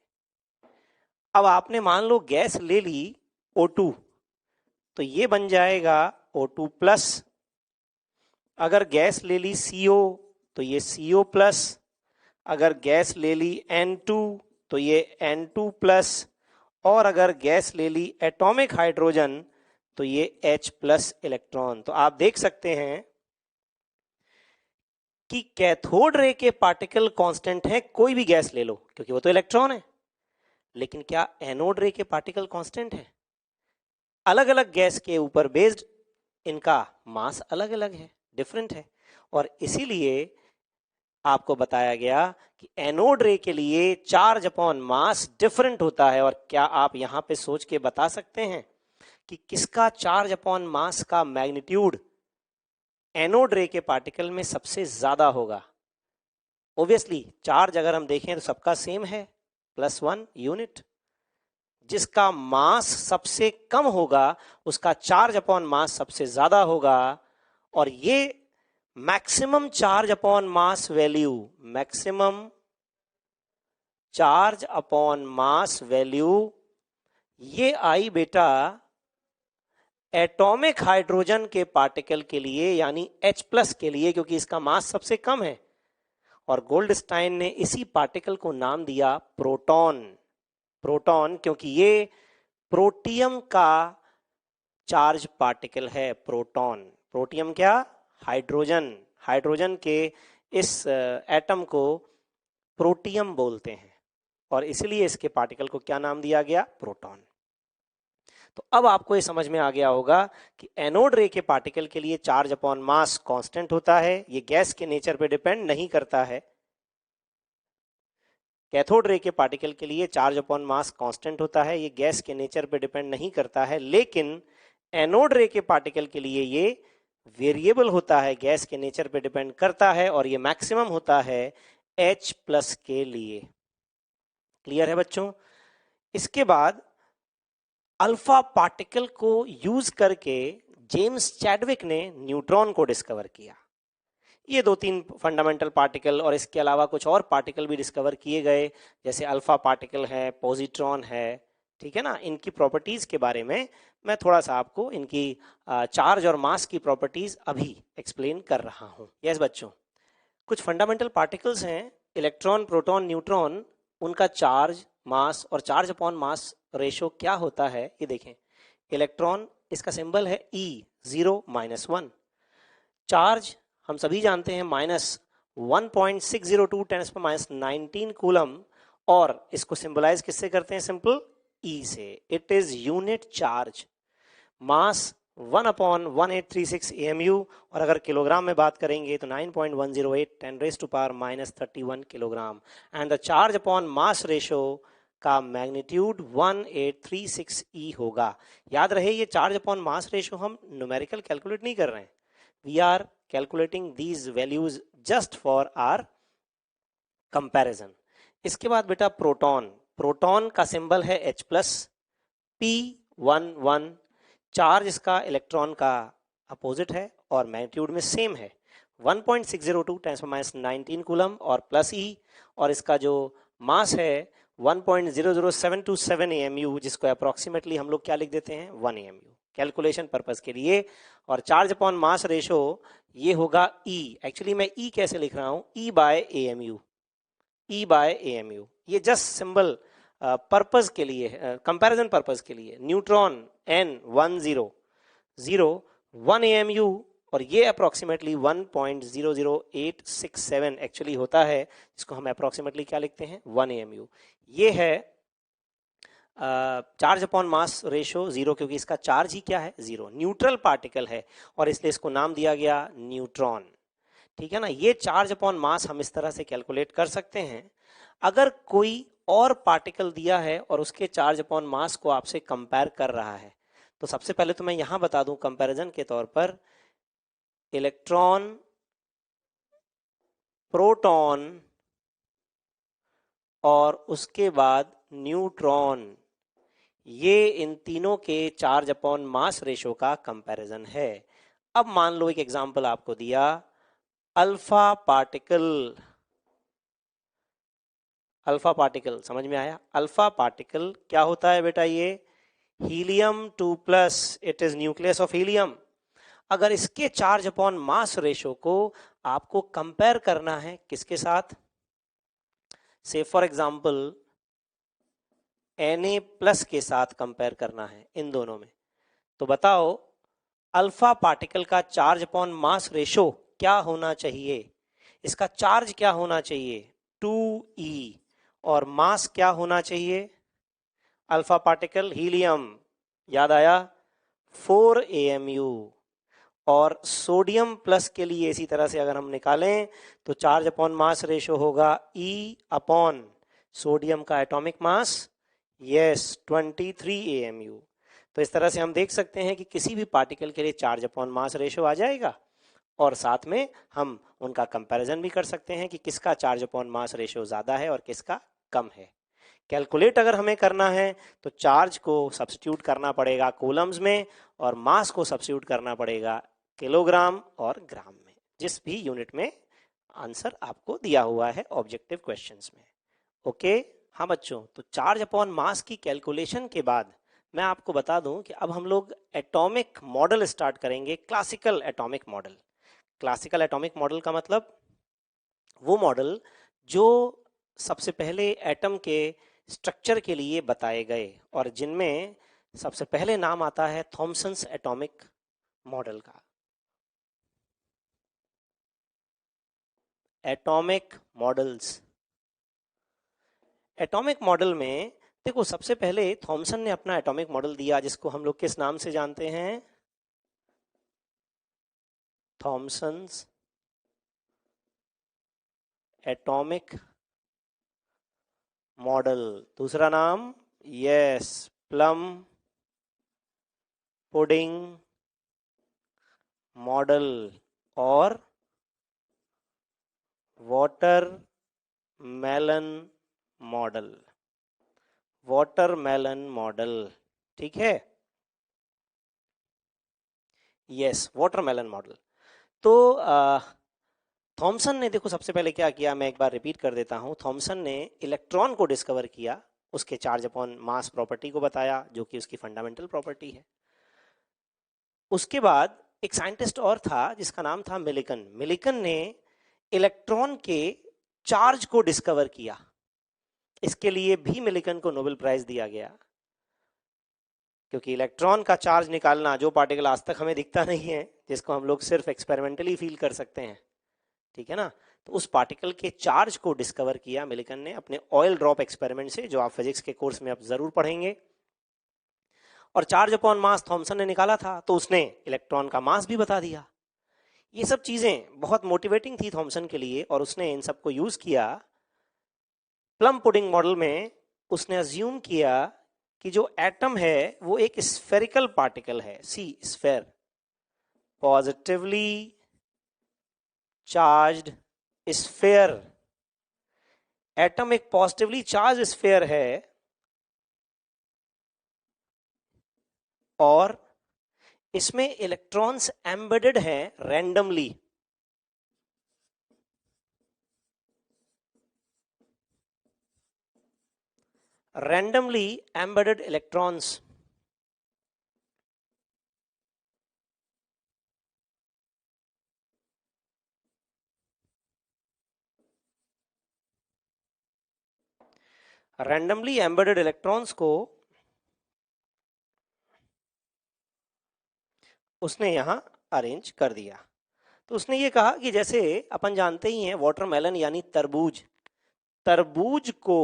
अब आपने मान लो गैस ले ली O2, तो ये बन जाएगा O2 प्लस। अगर गैस ले ली CO तो ये CO प्लस। अगर गैस ले ली N2 तो ये N2 प्लस। और अगर गैस ले ली एटॉमिक हाइड्रोजन तो ये H प्लस इलेक्ट्रॉन। तो आप देख सकते हैं कि कैथोड रे के पार्टिकल कांस्टेंट है, कोई भी गैस ले लो क्योंकि वो तो इलेक्ट्रॉन है। लेकिन क्या एनोड रे के पार्टिकल कांस्टेंट है? अलग अलग गैस के ऊपर बेस्ड इनका मास अलग अलग है, डिफरेंट है। और इसीलिए आपको बताया गया कि एनोड रे के लिए चार्ज अपॉन मास डिफरेंट होता है। और क्या आप यहां पे सोच के बता सकते हैं कि किसका चार्ज अपॉन मास का मैग्नीट्यूड एनोड रे के पार्टिकल में सबसे ज्यादा होगा? ऑब्वियसली चार्ज अगर हम देखें तो सबका सेम है, +1 यूनिट। जिसका मास सबसे कम होगा उसका चार्ज अपॉन मास सबसे ज्यादा होगा। और ये मैक्सिमम चार्ज अपॉन मास वैल्यू, मैक्सिमम चार्ज अपॉन मास वैल्यू, ये आई बेटा एटॉमिक हाइड्रोजन के पार्टिकल के लिए यानी H प्लस के लिए, क्योंकि इसका मास सबसे कम है। और गोल्डस्टाइन ने इसी पार्टिकल को नाम दिया प्रोटॉन। प्रोटॉन क्योंकि ये प्रोटियम का चार्ज पार्टिकल है। प्रोटॉन, प्रोटियम क्या? हाइड्रोजन। हाइड्रोजन के इस एटम को प्रोटियम बोलते हैं और इसलिए इसके पार्टिकल को क्या नाम दिया गया? प्रोटॉन। तो अब आपको ये समझ में आ गया होगा कि एनोड रे के पार्टिकल के लिए चार्ज अपॉन मास कांस्टेंट होता है, ये गैस के नेचर पे डिपेंड नहीं करता है। कैथोड रे के पार्टिकल के लिए चार्ज अपॉन मास कांस्टेंट होता है, ये गैस के नेचर पे डिपेंड नहीं करता है। लेकिन एनोड रे के पार्टिकल के लिए ये वेरिएबल होता है, गैस के नेचर पे डिपेंड करता है, और ये मैक्सिमम होता है H प्लस के लिए। क्लियर है बच्चों? इसके बाद अल्फा पार्टिकल को यूज करके जेम्स चैडविक ने न्यूट्रॉन को डिस्कवर किया। ये 2-3 फंडामेंटल पार्टिकल और इसके अलावा कुछ और पार्टिकल भी डिस्कवर किए गए, जैसे अल्फा पार्टिकल है, पॉजिट्रॉन है, ठीक है ना। इनकी प्रॉपर्टीज के बारे में मैं थोड़ा सा आपको इनकी चार्ज और मास की प्रॉपर्टीज अभी एक्सप्लेन कर रहा हूं। यस बच्चों, कुछ फंडामेंटल पार्टिकल्स हैं, इलेक्ट्रॉन, प्रोटॉन, न्यूट्रॉन, उनका चार्ज, मास और चार्ज अपॉन मास रेशो क्या होता है ये देखें। इलेक्ट्रॉन, इसका सिंबल है E, 0 -1। चार्ज हम सभी जानते हैं -1.602 × 10⁻19 कूलम, और इसको सिंबलाइज किससे करते हैं? सिंपल E से। It is unit charge. Mass 1/1836 AMU, और अगर किलोग्राम में बात करेंगे तो 9.108 10⁻31 kilogram. And the charge upon mass ratio का मैग्नीट्यूड 1836 होगा। याद रहे ये चार्ज अपॉन मास रेशो हम न्यूमेरिकल कैलकुलेट नहीं कर रहे हैं, we are calculating these values just for our comparison. इसके बाद बेटा प्रोटॉन, प्रोटॉन का सिंबल है H प्लस, P11। चार्ज इसका इलेक्ट्रॉन का अपोजिट है और मैग्नीट्यूड में सेम है, 1.602 × 10⁻19 कूलम और प्लस E, और इसका जो मास है 1.00727 AMU, जिसको अप्रोक्सीमेटली हम लोग क्या लिख देते हैं? 1 AMU, कैलकुलेशन पर्पस के लिए। और चार्ज अपॉन मास रेशो ये होगा E। एक्चुअली मैं E कैसे लिख रहा हूं? E/AMU, E/AMU। ये जस्ट सिंबल पर्पस के लिए, कंपैरिजन पर्पस के लिए। न्यूट्रॉन N10 1 AMU, और ये अप्रोक्सीमेटली 1.00867 एक्चुअली होता है, जिसको हम अप्रोक्सीमेटली क्या लिखते हैं? 1 AMU। ये है charge upon mass ratio zero, क्योंकि इसका चार्ज ही क्या है, जीरो, न्यूट्रल पार्टिकल है और इसलिए इसको नाम दिया गया न्यूट्रॉन। ठीक है ना, ये चार्ज अपॉन मास हम इस तरह से कैलकुलेट कर सकते हैं। अगर कोई और पार्टिकल दिया है और उसके चार्ज अपॉन मास को आपसे कंपेयर कर रहा है, तो सबसे पहले तो मैं यहां बता दूं कंपैरिजन के तौर पर, इलेक्ट्रॉन, प्रोटॉन और उसके बाद न्यूट्रॉन, ये इन तीनों के चार्ज अपॉन मास रेशो का कंपैरिजन है। अब मान लो एक एग्जांपल आपको दिया, अल्फा पार्टिकल। अल्फा पार्टिकल समझ में आया? अल्फा पार्टिकल क्या होता है बेटा? ये helium 2+, it is nucleus of helium. अगर इसके चार्ज अपॉन मास रेशो को आपको कंपेयर करना है किसके साथ, से फॉर एग्जांपल Na+ के साथ कंपेयर करना है इन दोनों में, तो बताओ अल्फा पार्टिकल का चार्ज अपॉन मास रेशो क्या होना चाहिए? इसका चार्ज क्या होना चाहिए? 2e। और मास क्या होना चाहिए? अल्फा पार्टिकल हीलियम, याद आया, 4 AMU। और सोडियम प्लस के लिए इसी तरह से अगर हम निकालें तो चार्ज अपॉन मास रेशो होगा E अपॉन सोडियम का एटॉमिक मास, यस 23 AMU। तो इस तरह से हम देख सकते हैं कि किसी भी पार्टिकल के लिए चार्ज अपॉन मास रेशो आ जाएगा और साथ में हम उनका कंपैरिजन भी कर सकते हैं कि किसका चार्ज अपॉन मास रेशो ज्यादा है और किसका कम है। कैलकुलेट अगर हमें करना है तो चार्ज को सब्स्टिट्यूट करना पड़ेगा कूलम्स में और मास को सब्स्टिट्यूट करना पड़ेगा किलोग्राम और ग्राम में, जिस भी यूनिट में आंसर आपको दिया हुआ है ऑब्जेक्टिव क्वेश्चंस में। ओके हाँ बच्चों, तो चार्ज अपॉन मास की कैलकुलेशन के बाद मैं आपको बता दूं कि अब हम लोग एटॉमिक मॉडल स्टार्ट करेंगे, classical atomic model. Classical atomic model का मतलब वो मॉडल जो सबसे पहले एटम के स्ट्रक्चर के लिए बताए गए और जिनमें सबसे पहले नाम आता है थॉमसन्स एटॉमिक मॉडल का। एटॉमिक मॉडल्स, एटॉमिक मॉडल में देखो सबसे पहले थॉमसन ने अपना एटॉमिक मॉडल दिया जिसको हम लोग किस नाम से जानते हैं? Thomson's atomic model. दूसरा नाम, यस, प्लम पुडिंग मॉडल और watermelon model. Watermelon model, ठीक है, यस वाटरमेलन मॉडल। तो थॉमसन ने देखो सबसे पहले क्या किया, मैं एक बार रिपीट कर देता हूं। थॉमसन ने इलेक्ट्रॉन को डिस्कवर किया, उसके चार्ज अपॉन मास प्रॉपर्टी को बताया जो कि उसकी फंडामेंटल प्रॉपर्टी है। उसके बाद एक साइंटिस्ट और था जिसका नाम था मिलिकन। मिलिकन ने इलेक्ट्रॉन के चार्ज को डिस्कवर किया, इसके लिए भी मिलिकन को नोबेल प्राइज दिया गया, क्योंकि इलेक्ट्रॉन का चार्ज निकालना, जो पार्टिकल आज तक हमें दिखता नहीं है, जिसको हम लोग सिर्फ एक्सपेरिमेंटली फील कर सकते हैं, ठीक है ना, तो उस पार्टिकल के चार्ज को डिस्कवर किया मिलिकन ने अपने ऑयल ड्रॉप एक्सपेरिमेंट से, जो आप फिजिक्स के कोर्स में आप जरूर पढ़ेंगे। और चार्ज अपॉन मास थॉमसन ने निकाला था, तो उसने इलेक्ट्रॉन का मास भी बता दिया। ये सब चीजें बहुत मोटिवेटिंग थी थॉमसन के लिए और उसने इन सबको यूज किया। प्लम पुडिंग मॉडल में उसने अज्यूम किया कि जो एटम है वो एक स्फेरिकल पार्टिकल है, see sphere, positively charged sphere. Atom एक पॉजिटिवली चार्ज स्फेयर है और इसमें इलेक्ट्रॉन्स एम्बेडेड हैं randomly. Randomly embedded electrons randomly embedded electrons को उसने यहां अरेंज कर दिया। तो उसने ये कहा कि जैसे अपन जानते ही हैं वाटरमेलन यानी तरबूज, तरबूज को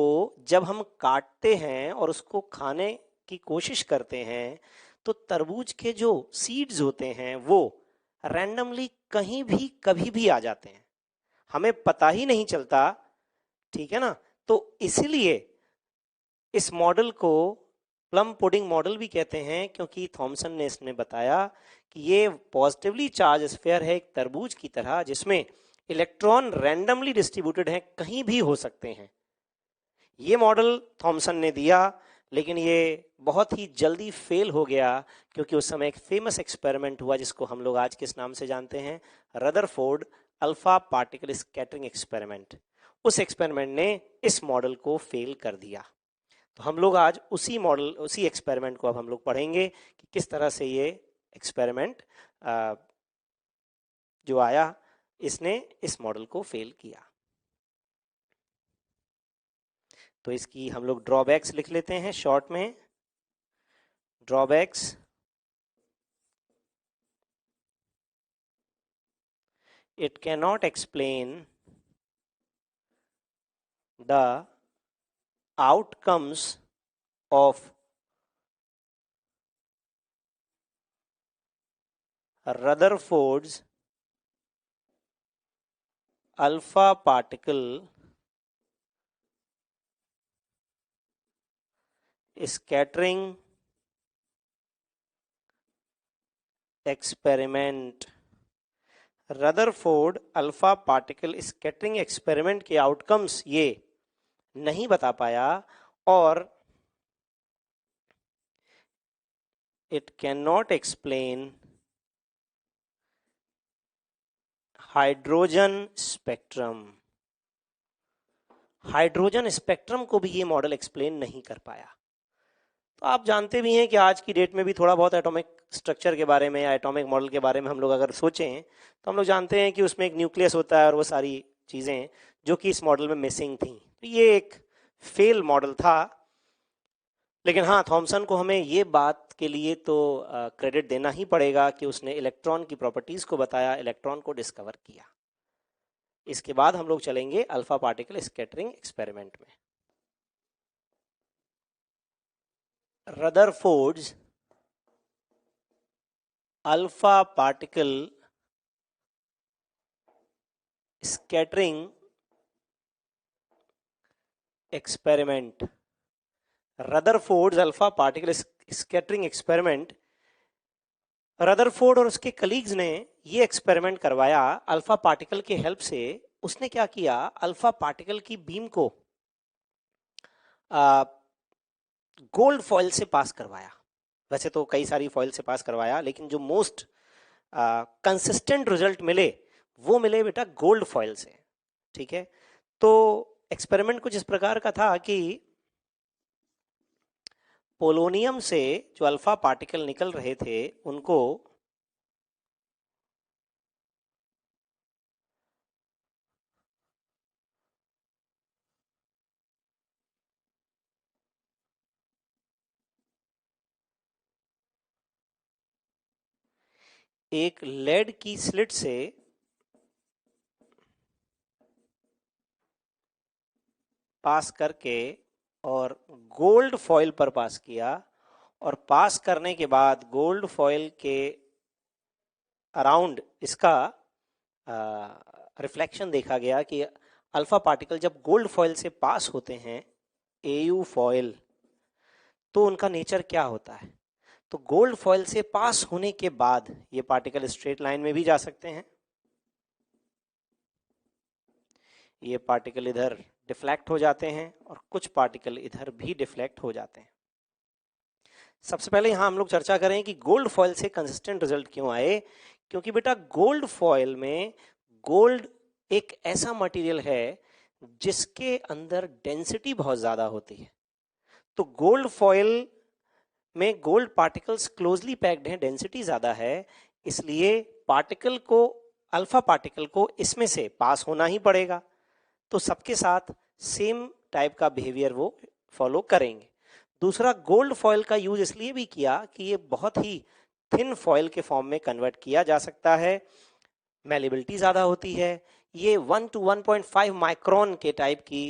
जब हम काटते हैं और उसको खाने की कोशिश करते हैं तो तरबूज के जो सीड्स होते हैं वो रैंडमली कहीं भी कभी भी आ जाते हैं, हमें पता ही नहीं चलता, ठीक है ना। तो इसलिए इस मॉडल को प्लम पुडिंग मॉडल भी कहते हैं, क्योंकि थॉमसन ने इसने बताया कि ये पॉजिटिवली चार्ज स्फीयर है एक तरबूज की तरह, जिसमें इलेक्ट्रॉन रैंडमली डिस्ट्रीब्यूटेड हैं, कहीं भी हो सकते हैं। ये मॉडल थॉमसन ने दिया, लेकिन ये बहुत ही जल्दी फेल हो गया, क्योंकि उस समय एक फेमस एक्सपेरिमेंट हुआ जिसको हम लोग आज किस नाम से जानते हैं, Rutherford alpha particle scattering experiment. उस एक्सपेरिमेंट ने इस मॉडल को फेल कर दिया। तो हम लोग आज उसी मॉडल, उसी एक्सपेरिमेंट को अब हम लोग पढ़ेंगे कि किस तरह से ये एक्सपेरिमेंट जो आया, इसने इस मॉडल को फेल किया। तो इसकी हम लोग ड्रॉबैक्स लिख लेते हैं शॉर्ट में। Drawbacks, it cannot explain the outcomes of Rutherford's alpha particle scattering experiment। Rutherford alpha particle scattering experiment के आउटकम्स ये नहीं बता पाया, और it can not explain hydrogen spectrum. Hydrogen spectrum को भी ये मॉडल एक्सप्लेन नहीं कर पाया। तो आप जानते भी हैं कि आज की डेट में भी थोड़ा बहुत एटॉमिक स्ट्रक्चर के बारे में या एटॉमिक मॉडल के बारे में हम लोग अगर सोचें तो हम लोग जानते हैं कि उसमें एक न्यूक्लियस होता है और वो सारी चीज़ें जो कि इस मॉडल में मिसिंग थी। तो ये एक फेल मॉडल था, लेकिन हाँ, थॉमसन को हमें ये बात के लिए तो क्रेडिट देना ही पड़ेगा कि उसने इलेक्ट्रॉन की प्रॉपर्टीज़ को बताया, इलेक्ट्रॉन को डिस्कवर किया। इसके बाद हम लोग चलेंगे अल्फा पार्टिकल स्कैटरिंग एक्सपेरिमेंट में। Rutherford's alpha particle scattering experiment. Rutherford's alpha particle scattering experiment, Rutherford और उसके कलीग्स ने ये एक्सपेरिमेंट करवाया अल्फा पार्टिकल के हेल्प से। उसने क्या किया, अल्फा पार्टिकल की बीम को गोल्ड फॉइल से पास करवाया। वैसे तो कई सारी फॉइल से पास करवाया, लेकिन जो मोस्ट कंसिस्टेंट रिजल्ट मिले वो मिले बेटा गोल्ड फॉइल से, ठीक है। तो एक्सपेरिमेंट कुछ इस प्रकार का था कि पोलोनियम से जो अल्फा पार्टिकल निकल रहे थे उनको एक लेड की स्लिट से पास करके और गोल्ड फॉइल पर पास किया, और पास करने के बाद गोल्ड फॉइल के अराउंड इसका रिफ्लेक्शन देखा गया कि अल्फा पार्टिकल जब गोल्ड फॉइल से पास होते हैं, एयू फॉइल, तो उनका नेचर क्या होता है। तो गोल्ड फॉइल से पास होने के बाद ये पार्टिकल स्ट्रेट लाइन में भी जा सकते हैं, ये पार्टिकल इधर डिफ्लेक्ट हो जाते हैं और कुछ पार्टिकल इधर भी डिफ्लेक्ट हो जाते हैं। सबसे पहले यहां हम लोग चर्चा करें कि गोल्ड फॉइल से कंसिस्टेंट रिजल्ट क्यों आए। क्योंकि बेटा गोल्ड फॉइल में, गोल्ड एक ऐसा मटेरियल है जिसके अंदर डेंसिटी बहुत ज्यादा होती है। तो गोल्ड फॉइल में गोल्ड पार्टिकल्स क्लोजली पैक्ड हैं, डेंसिटी ज्यादा है, इसलिए पार्टिकल को, अल्फा पार्टिकल को इसमें से पास होना ही पड़ेगा। तो सबके साथ सेम टाइप का बिहेवियर वो फॉलो करेंगे। दूसरा, गोल्ड फॉइल का यूज इसलिए भी किया कि ये बहुत ही थिन फॉइल के फॉर्म में कन्वर्ट किया जा सकता है, मैलिबिलिटी ज़्यादा होती है, ये 1 to 1.5 माइक्रोन के टाइप की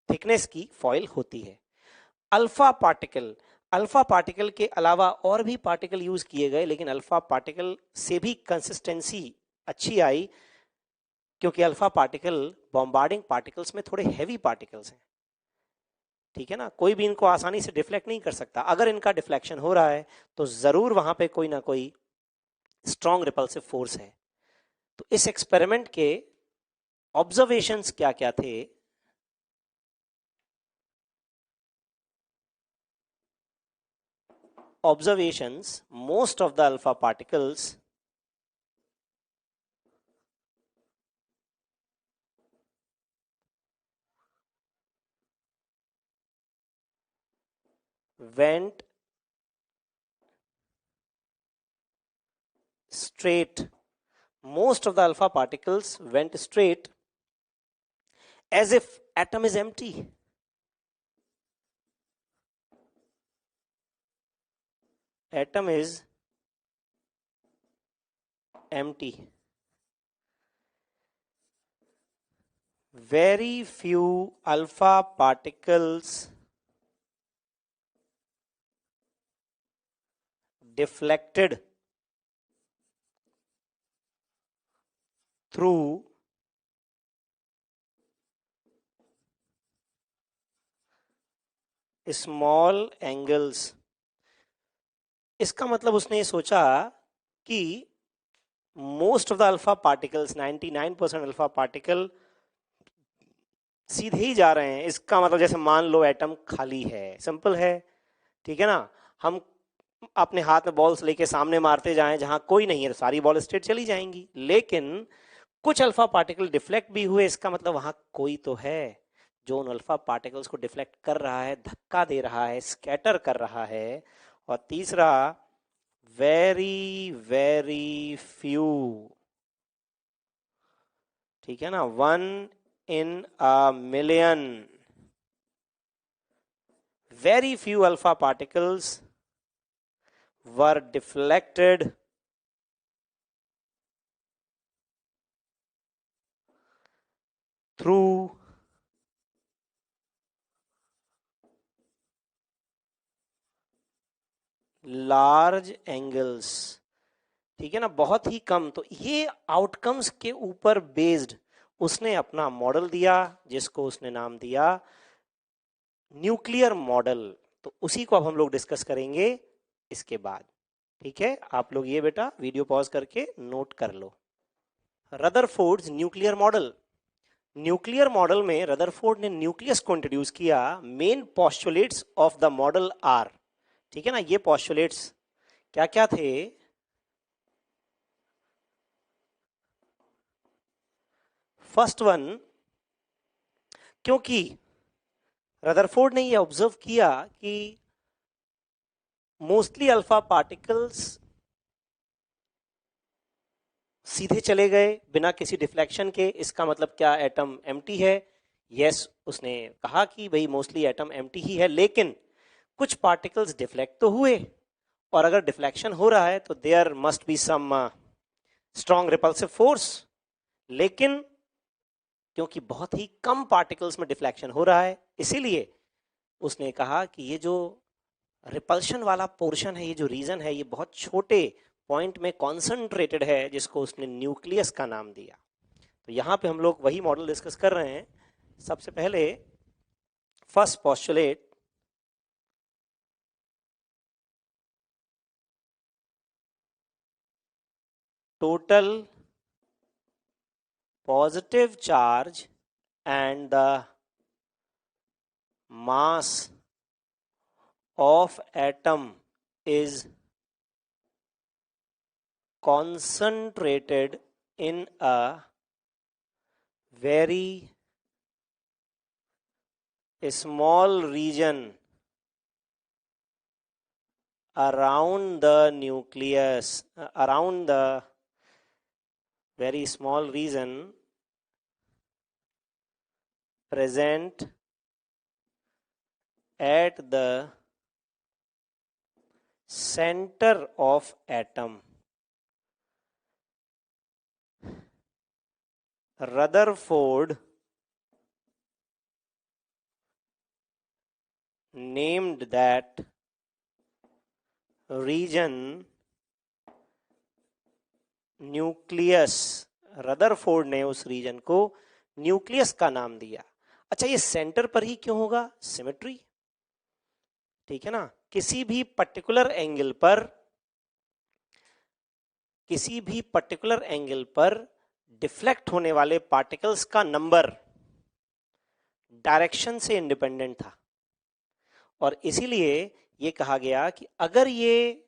थिकनेस की फॉइल होती है। अल्फा पार्टिकल के अलावा और भी पार्टिकल यूज किए गए, लेकिन अल्फा पार्टिकल से भी कंसिस्टेंसी अच्छी आई, क्योंकि अल्फा पार्टिकल बॉम्बार्डिंग पार्टिकल्स में थोड़े हैवी पार्टिकल्स हैं। ठीक है ना, कोई भी इनको आसानी से डिफ्लेक्ट नहीं कर सकता। अगर इनका डिफ्लेक्शन हो रहा है तो जरूर वहां पे कोई ना कोई स्ट्रॉन्ग रिपल्सिव फोर्स है। तो इस एक्सपेरिमेंट के ऑब्जर्वेशंस क्या क्या थे? Observations, most of the alpha particles went straight. Most of the alpha particles went straight as if atom is empty. Atom is empty. Very few alpha particles deflected through small angles. इसका मतलब उसने ये सोचा कि most of the alpha particles, 99% alpha particle सीधे ही जा रहे हैं। इसका मतलब जैसे मान लो एटम खाली है, सिंपल है, ठीक है ना। हम अपने हाथ में बॉल्स लेके सामने मारते जाएं, जहां कोई नहीं है तो सारी बॉल स्ट्रेट चली जाएंगी, लेकिन कुछ अल्फा पार्टिकल डिफ्लेक्ट भी हुए, इसका मतलब वहां कोई तो है जो उन अल्फा पार्टिकल्स को डिफ्लेक्ट कर रहा है, धक्का दे रहा है, स्कैटर कर रहा है। और तीसरा, वेरी वेरी फ्यू, ठीक है ना, 1 in a million, very few alpha particles were deflected through large angles। ठीक है ना, बहुत ही कम। तो ये आउटकम्स के ऊपर बेस्ड उसने अपना मॉडल दिया, जिसको उसने नाम दिया न्यूक्लियर मॉडल। तो उसी को अब हम लोग डिस्कस करेंगे इसके बाद। ठीक है, आप लोग ये बेटा वीडियो पॉज करके नोट कर लो। Rutherford's nuclear model. Nuclear model में रदरफोर्ड ने न्यूक्लियस को इंट्रोड्यूस किया। Main postulates of the model are, ठीक है ना, ये पॉस्टुलेट्स क्या क्या थे? फर्स्ट वन, क्योंकि रदरफोर्ड ने ये ऑब्जर्व किया कि मोस्टली अल्फा पार्टिकल्स सीधे चले गए बिना किसी डिफ्लेक्शन के, इसका मतलब क्या एटम एम्प्टी है? यस, उसने कहा कि भाई मोस्टली एटम एम्प्टी ही है, लेकिन कुछ पार्टिकल्स डिफ्लेक्ट तो हुए, और अगर डिफ्लेक्शन हो रहा है तो there must be some strong repulsive force. लेकिन क्योंकि बहुत ही कम पार्टिकल्स में डिफ्लेक्शन हो रहा है, इसीलिए उसने कहा कि ये जो रिपल्शन वाला पोर्शन है, ये जो रीजन है, ये बहुत छोटे पॉइंट में कॉन्सेंट्रेटेड है, जिसको उसने न्यूक्लियस का नाम दिया। तो यहां पे हम लोग वही मॉडल डिस्कस कर रहे हैं। सबसे पहले first postulate, total positive charge and the mass of atom is concentrated in a very small region around the nucleus, around the very small region present at the center of atom. Rutherford named that region nucleus, Rutherford ने उस reason को nucleus का नाम दिया। अच्छा, ये centre पर ही क्यों होगा? सिमेट्री, ठीक है ना। किसी भी पर्टिकुलर एंगल पर डिफ्लेक्ट होने वाले पार्टिकल्स का नंबर डायरेक्शन से इंडिपेंडेंट था, और इसीलिए ये कहा गया कि अगर ये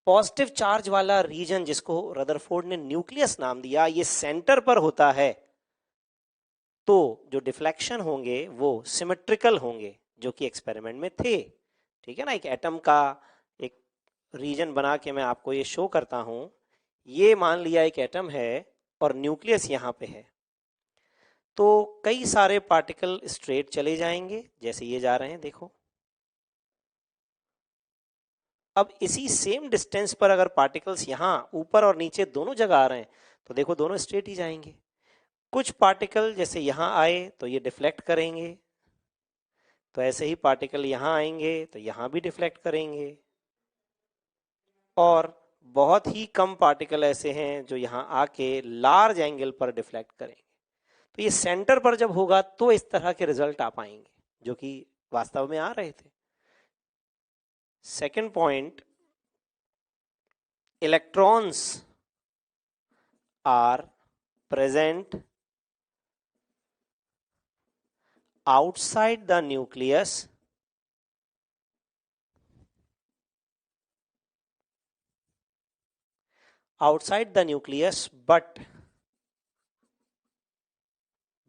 पॉजिटिव चार्ज वाला रीजन, जिसको रदरफोर्ड ने न्यूक्लियस नाम दिया, ये सेंटर पर होता है, तो जो डिफ्लेक्शन होंगे वो सिमेट्रिकल होंगे, जो कि एक्सपेरिमेंट में थे। ठीक है ना। एक एटम का एक रीजन बना के मैं आपको ये शो करता हूं। ये मान लिया एक एटम है और न्यूक्लियस यहां पे है, तो कई सारे पार्टिकल स्ट्रेट चले जाएंगे, जैसे ये जा रहे हैं, देखो। अब इसी सेम डिस्टेंस पर अगर पार्टिकल्स यहां ऊपर और नीचे दोनों जगह आ रहे हैं, तो देखो दोनों स्ट्रेट ही जाएंगे। कुछ पार्टिकल जैसे यहां आए तो ये डिफ्लेक्ट करेंगे, तो ऐसे ही पार्टिकल यहां आएंगे तो यहां भी डिफ्लेक्ट करेंगे, और बहुत ही कम पार्टिकल ऐसे हैं जो यहां आके लार्ज एंगल पर डिफ्लेक्ट करेंगे। तो ये सेंटर पर जब होगा तो इस तरह के रिजल्ट आ पाएंगे, जो कि वास्तव में आ रहे थे। Second point, electrons are present outside the nucleus but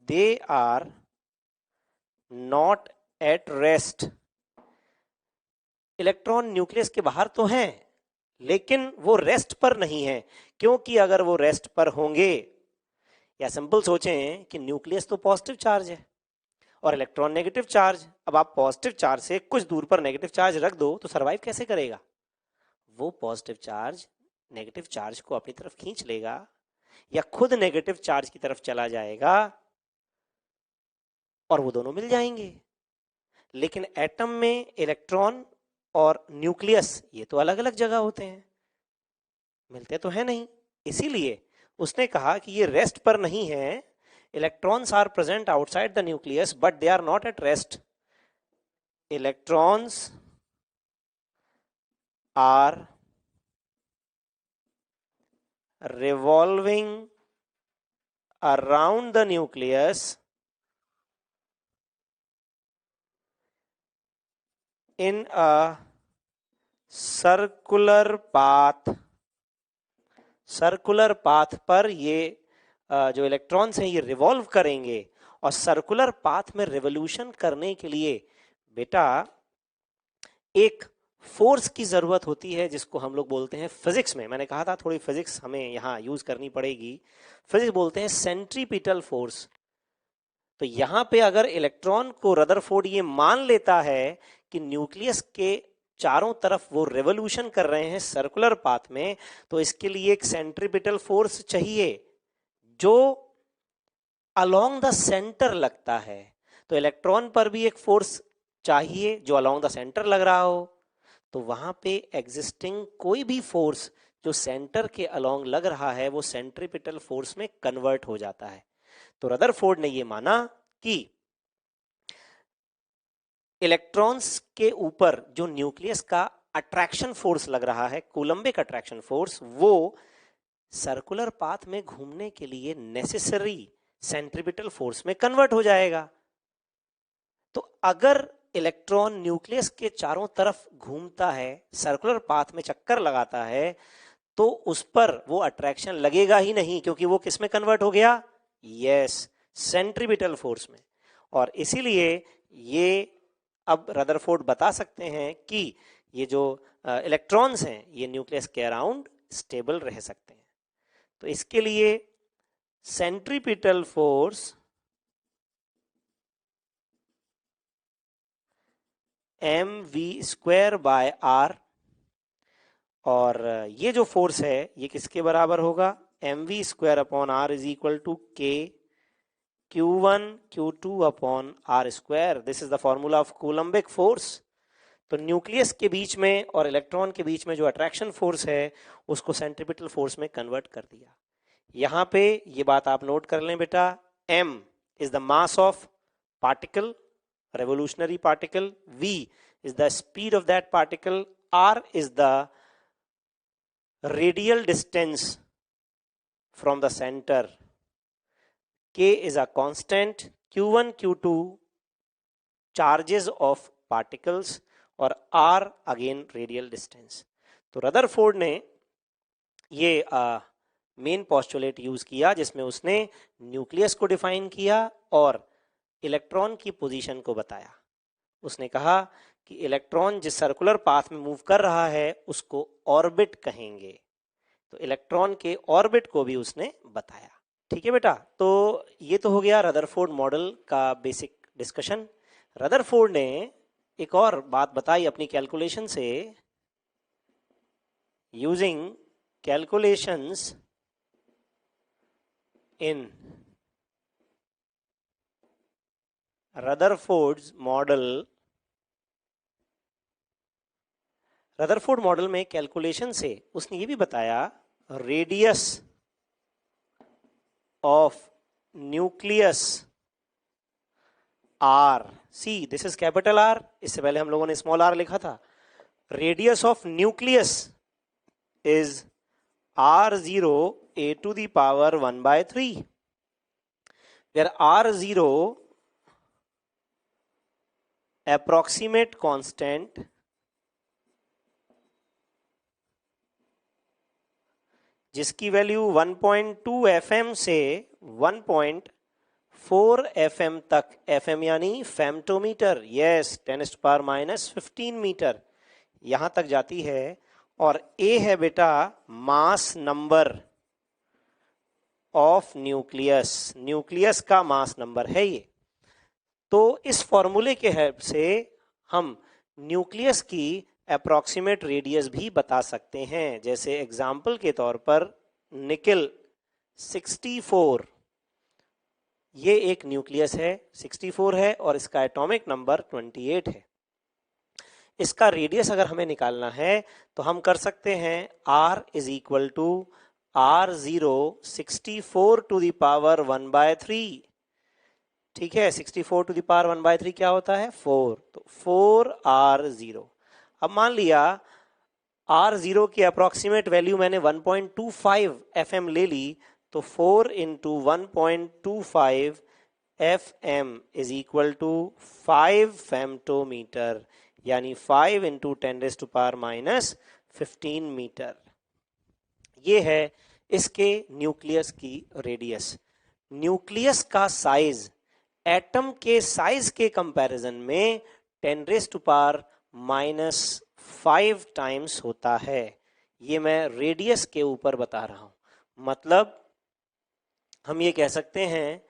they are not at rest। Electron nucleus के बाहर तो हैं, लेकिन वो रेस्ट पर नहीं है, क्योंकि अगर वो रेस्ट पर होंगे, या सिंपल सोचें कि न्यूक्लियस तो पॉजिटिव चार्ज है और इलेक्ट्रॉन नेगेटिव चार्ज। अब आप पॉजिटिव चार्ज से कुछ दूर पर नेगेटिव चार्ज रख दो तो सरवाइव कैसे करेगा? वो पॉजिटिव चार्ज नेगेटिव चार्ज को अपनी तरफ खींच लेगा, या खुद नेगेटिव चार्ज की तरफ चला जाएगा, और वो दोनों मिल जाएंगे। लेकिन एटम में इलेक्ट्रॉन और न्यूक्लियस ये तो अलग अलग जगह होते हैं, मिलते तो है नहीं। इसीलिए उसने कहा कि ये रेस्ट पर नहीं है। Electrons are present outside the nucleus but they are not at rest. Electrons are revolving around the nucleus in a circular path। Circular path पर ये जो इलेक्ट्रॉन्स हैं ये रिवॉल्व करेंगे, और सर्कुलर पाथ में रिवोल्यूशन करने के लिए बेटा एक फोर्स की जरूरत होती है, जिसको हम लोग बोलते हैं फिजिक्स में, मैंने कहा था थोड़ी फिजिक्स हमें यहां यूज करनी पड़ेगी, फिजिक्स बोलते हैं सेंट्रीपिटल फोर्स। तो यहां पे अगर इलेक्ट्रॉन को रदरफोर्ड ये मान लेता है कि न्यूक्लियस के चारों तरफ वो रेवोल्यूशन कर रहे हैं सर्कुलर पाथ में, तो इसके लिए एक सेंट्रीपिटल फोर्स चाहिए जो अलोंग द सेंटर लगता है। तो इलेक्ट्रॉन पर भी एक फोर्स चाहिए जो अलोंग द सेंटर लग रहा हो। तो वहां पे एग्जिस्टिंग कोई भी फोर्स जो सेंटर के अलोंग लग रहा है वो सेंट्रीपिटल फोर्स में कन्वर्ट हो जाता है। तो रदरफोर्ड ने ये माना कि इलेक्ट्रॉन्स के ऊपर जो न्यूक्लियस का अट्रैक्शन फोर्स लग रहा है, कूलम्बिक अट्रैक्शन फोर्स, वो सर्कुलर पाथ में घूमने के लिए नेसेसरी सेंट्रीपिटल फोर्स में कन्वर्ट हो जाएगा। तो अगर इलेक्ट्रॉन न्यूक्लियस के चारों तरफ घूमता है, सर्कुलर पाथ में चक्कर लगाता है, तो उस पर वो अट्रैक्शन लगेगा ही नहीं, क्योंकि वो किस में कन्वर्ट हो गया? यस, सेंट्रीपिटल फोर्स में। और इसीलिए ये अब रदरफोर्ड बता सकते हैं कि ये जो इलेक्ट्रॉन्स हैं ये न्यूक्लियस के अराउंड स्टेबल रह सकते हैं। तो इसके लिए centripetal force mv² bye are, और ये जो फोर्स है ये किसके बराबर होगा? mv² upon R is equal to k। Q1 Q2 upon R square, this is the formula of coulombic force. तो न्यूक्लियस के बीच में और इलेक्ट्रॉन के बीच में जो अट्रैक्शन फोर्स है उसको सेंट्रीपिटल फोर्स में कन्वर्ट कर दिया। यहां पे ये बात आप नोट कर लें बेटा, m is the mass of particle, revolutionary particle, v is the speed of that particle, r is the radial distance from the center, k is a constant, q1 q2 charges of particles और r again radial distance। तो Rutherford ने ये main postulate use किया जिसमें उसने nucleus को define किया और इलेक्ट्रॉन की पोजीशन को बताया। उसने कहा कि इलेक्ट्रॉन जिस सर्कुलर पाथ में मूव कर रहा है उसको ऑर्बिट कहेंगे, तो इलेक्ट्रॉन के ऑर्बिट को भी उसने बताया। ठीक है बेटा, तो ये तो हो गया रदरफोर्ड मॉडल का बेसिक डिस्कशन। रदरफोर्ड ने एक और बात बताई अपनी कैलकुलेशन से, using calculations in Rutherford's model. Rutherford model में कैलकुलेशन से उसने ये भी बताया radius of nucleus R, see this is capital R, इससे पहले हम लोगों ने स्मॉल आर लिखा था। Radius of nucleus is r0 a to the power 1/3, where r0 approximate constant जिसकी वैल्यू 1.2 FM से 1.4 FM तक, FM यानी फेम्टोमीटर, यस 10⁻⁻15 मीटर यहां तक जाती है। और A है बेटा mass number of nucleus, nucleus का मास नंबर है ये। तो इस फॉर्मूले के हेल्प से हम न्यूक्लियस की अप्रॉक्सीमेट रेडियस भी बता सकते हैं। जैसे एग्जाम्पल के तौर पर निकल 64, ये एक न्यूक्लियस है, 64 है और इसका एटॉमिक नंबर 28 है। इसका रेडियस अगर हमें निकालना है तो हम कर सकते हैं r is equal to r0 64 to the power 1/3। ठीक है, 64 टू द पावर 1/3 क्या होता है 4, तो 4r0। अब मान लिया r0 की अप्रोक्सीमेट वैल्यू मैंने 1.25 FM ले ली, तो 4 into 1.25 FM is equal to 5 femtometre, यानी 5 इंटू 10⁻⁻15 मीटर। ये है इसके न्यूक्लियस की रेडियस। न्यूक्लियस का साइज एटम के साइज के कंपैरिजन में 10⁻⁻5 टाइम्स होता है। ये मैं रेडियस के ऊपर बता रहा हूं। मतलब हम ये कह सकते हैं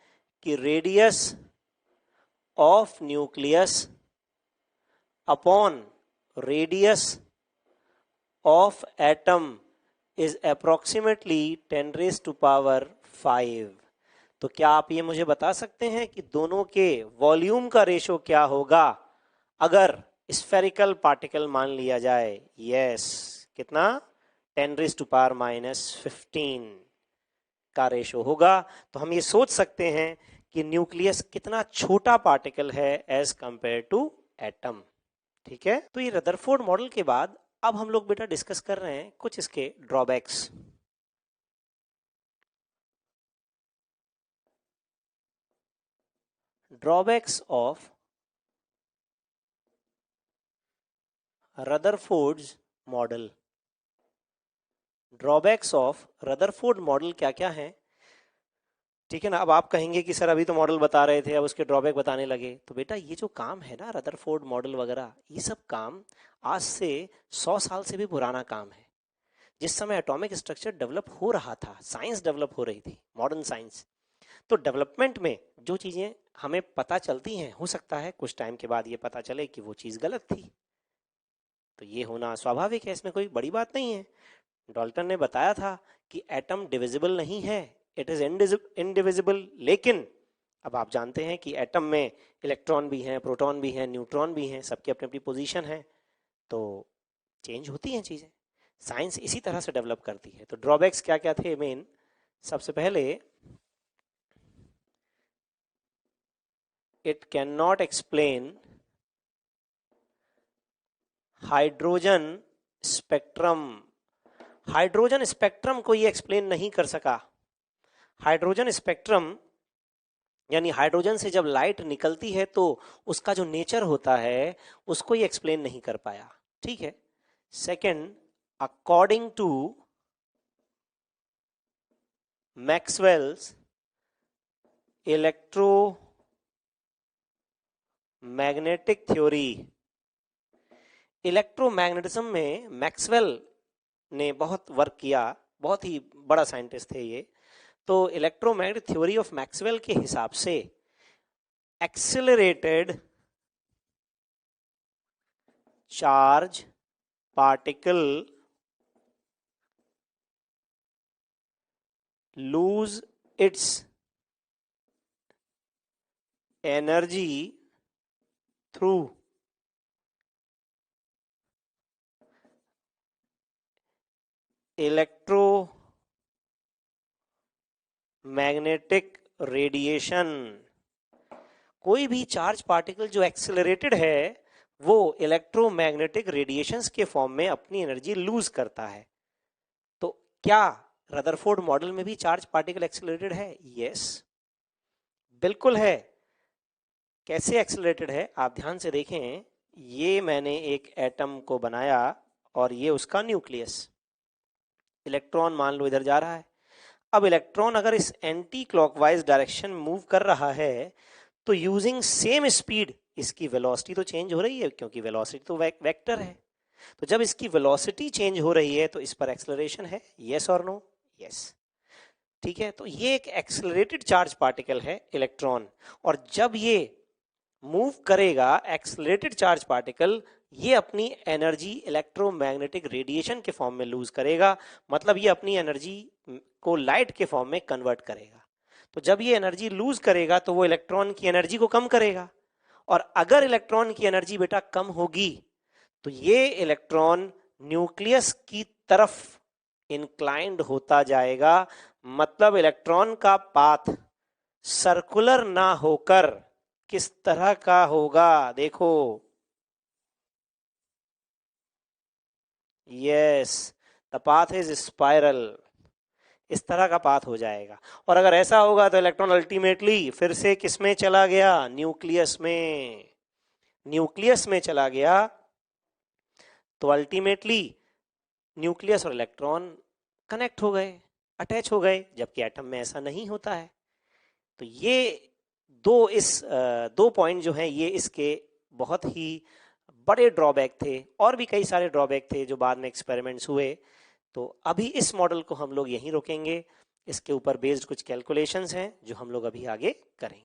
कि radius of nucleus upon radius of atom is approximately 10⁻5। तो क्या आप ये मुझे बता सकते हैं कि दोनों के वॉल्यूम का रेशो क्या होगा अगर स्फेरिकल पार्टिकल मान लिया जाए? यस, कितना 10⁻⁻15 का रेशो होगा। तो हम ये सोच सकते हैं कि न्यूक्लियस कितना छोटा पार्टिकल है एज कंपेयर टू एटम। ठीक है, तो ये रदरफोर्ड मॉडल के बाद अब हम लोग बेटा डिस्कस कर रहे हैं कुछ इसके drawbacks. Drawbacks of Rutherford's model. Drawbacks of Rutherford model क्या क्या है? ठीक है ना। अब आप कहेंगे कि सर अभी तो मॉडल बता रहे थे, अब उसके ड्रॉबैक बताने लगे। तो बेटा ये जो काम है ना रदरफोर्ड मॉडल वगैरह, ये सब काम आज से 100 साल से भी पुराना काम है। जिस समय एटॉमिक स्ट्रक्चर डेवलप हो रहा था, साइंस डेवलप हो रही थी, मॉडर्न साइंस, तो डेवलपमेंट में जो चीजें हमें पता चलती हैं, हो सकता है कुछ टाइम के बाद ये पता चले कि वो चीज गलत थी। तो ये होना स्वाभाविक है, इसमें कोई बड़ी बात नहीं है। डाल्टन ने बताया था कि एटम डिविजिबल नहीं है, इट इज इनडिविजिबल, लेकिन अब आप जानते हैं कि एटम में इलेक्ट्रॉन भी हैं, प्रोटॉन भी हैं, न्यूट्रॉन भी हैं, सबकी अपनी अपनी पोजीशन है, तो चेंज होती हैं चीज़ें। साइंस इसी तरह से डेवलप करती है। तो ड्रॉबैक्स क्या क्या थे मेन? सबसे पहले, it can not explain hydrogen spectrum. Hydrogen spectrum को ये एक्सप्लेन नहीं कर सका। हाइड्रोजन स्पेक्ट्रम यानी हाइड्रोजन से जब लाइट निकलती है तो उसका जो नेचर होता है उसको ये एक्सप्लेन नहीं कर पाया। ठीक है। Second, according to Maxwell's electromagnetic theory, electromagnetism में मैक्सवेल ने बहुत वर्क किया, बहुत ही बड़ा साइंटिस्ट थे ये। तो इलेक्ट्रोमैग्नेटिक थ्योरी ऑफ मैक्सवेल के हिसाब से accelerated charge particle lose its energy through electromagnetic radiation. कोई भी चार्ज पार्टिकल जो एक्सेलरेटेड है वो इलेक्ट्रोमैग्नेटिक रेडिएशंस के फॉर्म में अपनी एनर्जी लूज करता है। तो क्या रदरफोर्ड मॉडल में भी चार्ज पार्टिकल एक्सेलरेटेड है? यस, बिल्कुल है। कैसे एक्सेलरेटेड है आप ध्यान से देखें। ये मैंने एक एटम को बनाया और ये उसका न्यूक्लियस। इलेक्ट्रॉन मान लो इधर जा रहा है। अब इलेक्ट्रॉन अगर इस एंटी क्लॉकवाइज डायरेक्शन मूव कर रहा है तो यूजिंग सेम स्पीड इसकी वेलोसिटी तो चेंज हो रही है, क्योंकि वेलोसिटी तो वेक्टर है। तो जब इसकी वेलोसिटी चेंज हो रही है तो इस पर एक्सेलरेशन है। यस और नो? यस। ठीक है। तो ये एक एक्सेलरेटेड चार्ज पार्टिकल है इलेक्ट्रॉन, और जब ये मूव करेगा एक्सेलरेटेड चार्ज पार्टिकल, ये अपनी एनर्जी इलेक्ट्रोमैग्नेटिक रेडिएशन के फॉर्म में लूज करेगा। मतलब ये अपनी एनर्जी को लाइट के फॉर्म में कन्वर्ट करेगा। तो जब ये एनर्जी लूज करेगा तो वो इलेक्ट्रॉन की एनर्जी को कम करेगा, और अगर इलेक्ट्रॉन की एनर्जी बेटा कम होगी तो ये इलेक्ट्रॉन न्यूक्लियस की तरफ इंक्लाइंड होता जाएगा। मतलब इलेक्ट्रॉन का पाथ सर्कुलर ना होकर किस तरह का होगा? देखो, yes, the path is spiral. इस तरह का पाथ हो जाएगा। और अगर ऐसा होगा तो इलेक्ट्रॉन अल्टीमेटली फिर से किस में चला गया? न्यूक्लियस में। न्यूक्लियस में चला गया तो अल्टीमेटली न्यूक्लियस और इलेक्ट्रॉन कनेक्ट हो गए, अटैच हो गए, जबकि एटम में ऐसा नहीं होता है। तो ये दो पॉइंट जो हैं ये इसके बहुत ही बड़े ड्रॉबैक थे। और भी कई सारे ड्रॉबैक थे जो बाद में एक्सपेरिमेंट्स हुए। तो अभी इस मॉडल को हम लोग यहीं रोकेंगे। इसके ऊपर बेस्ड कुछ कैलकुलेशंस हैं जो हम लोग अभी आगे करेंगे।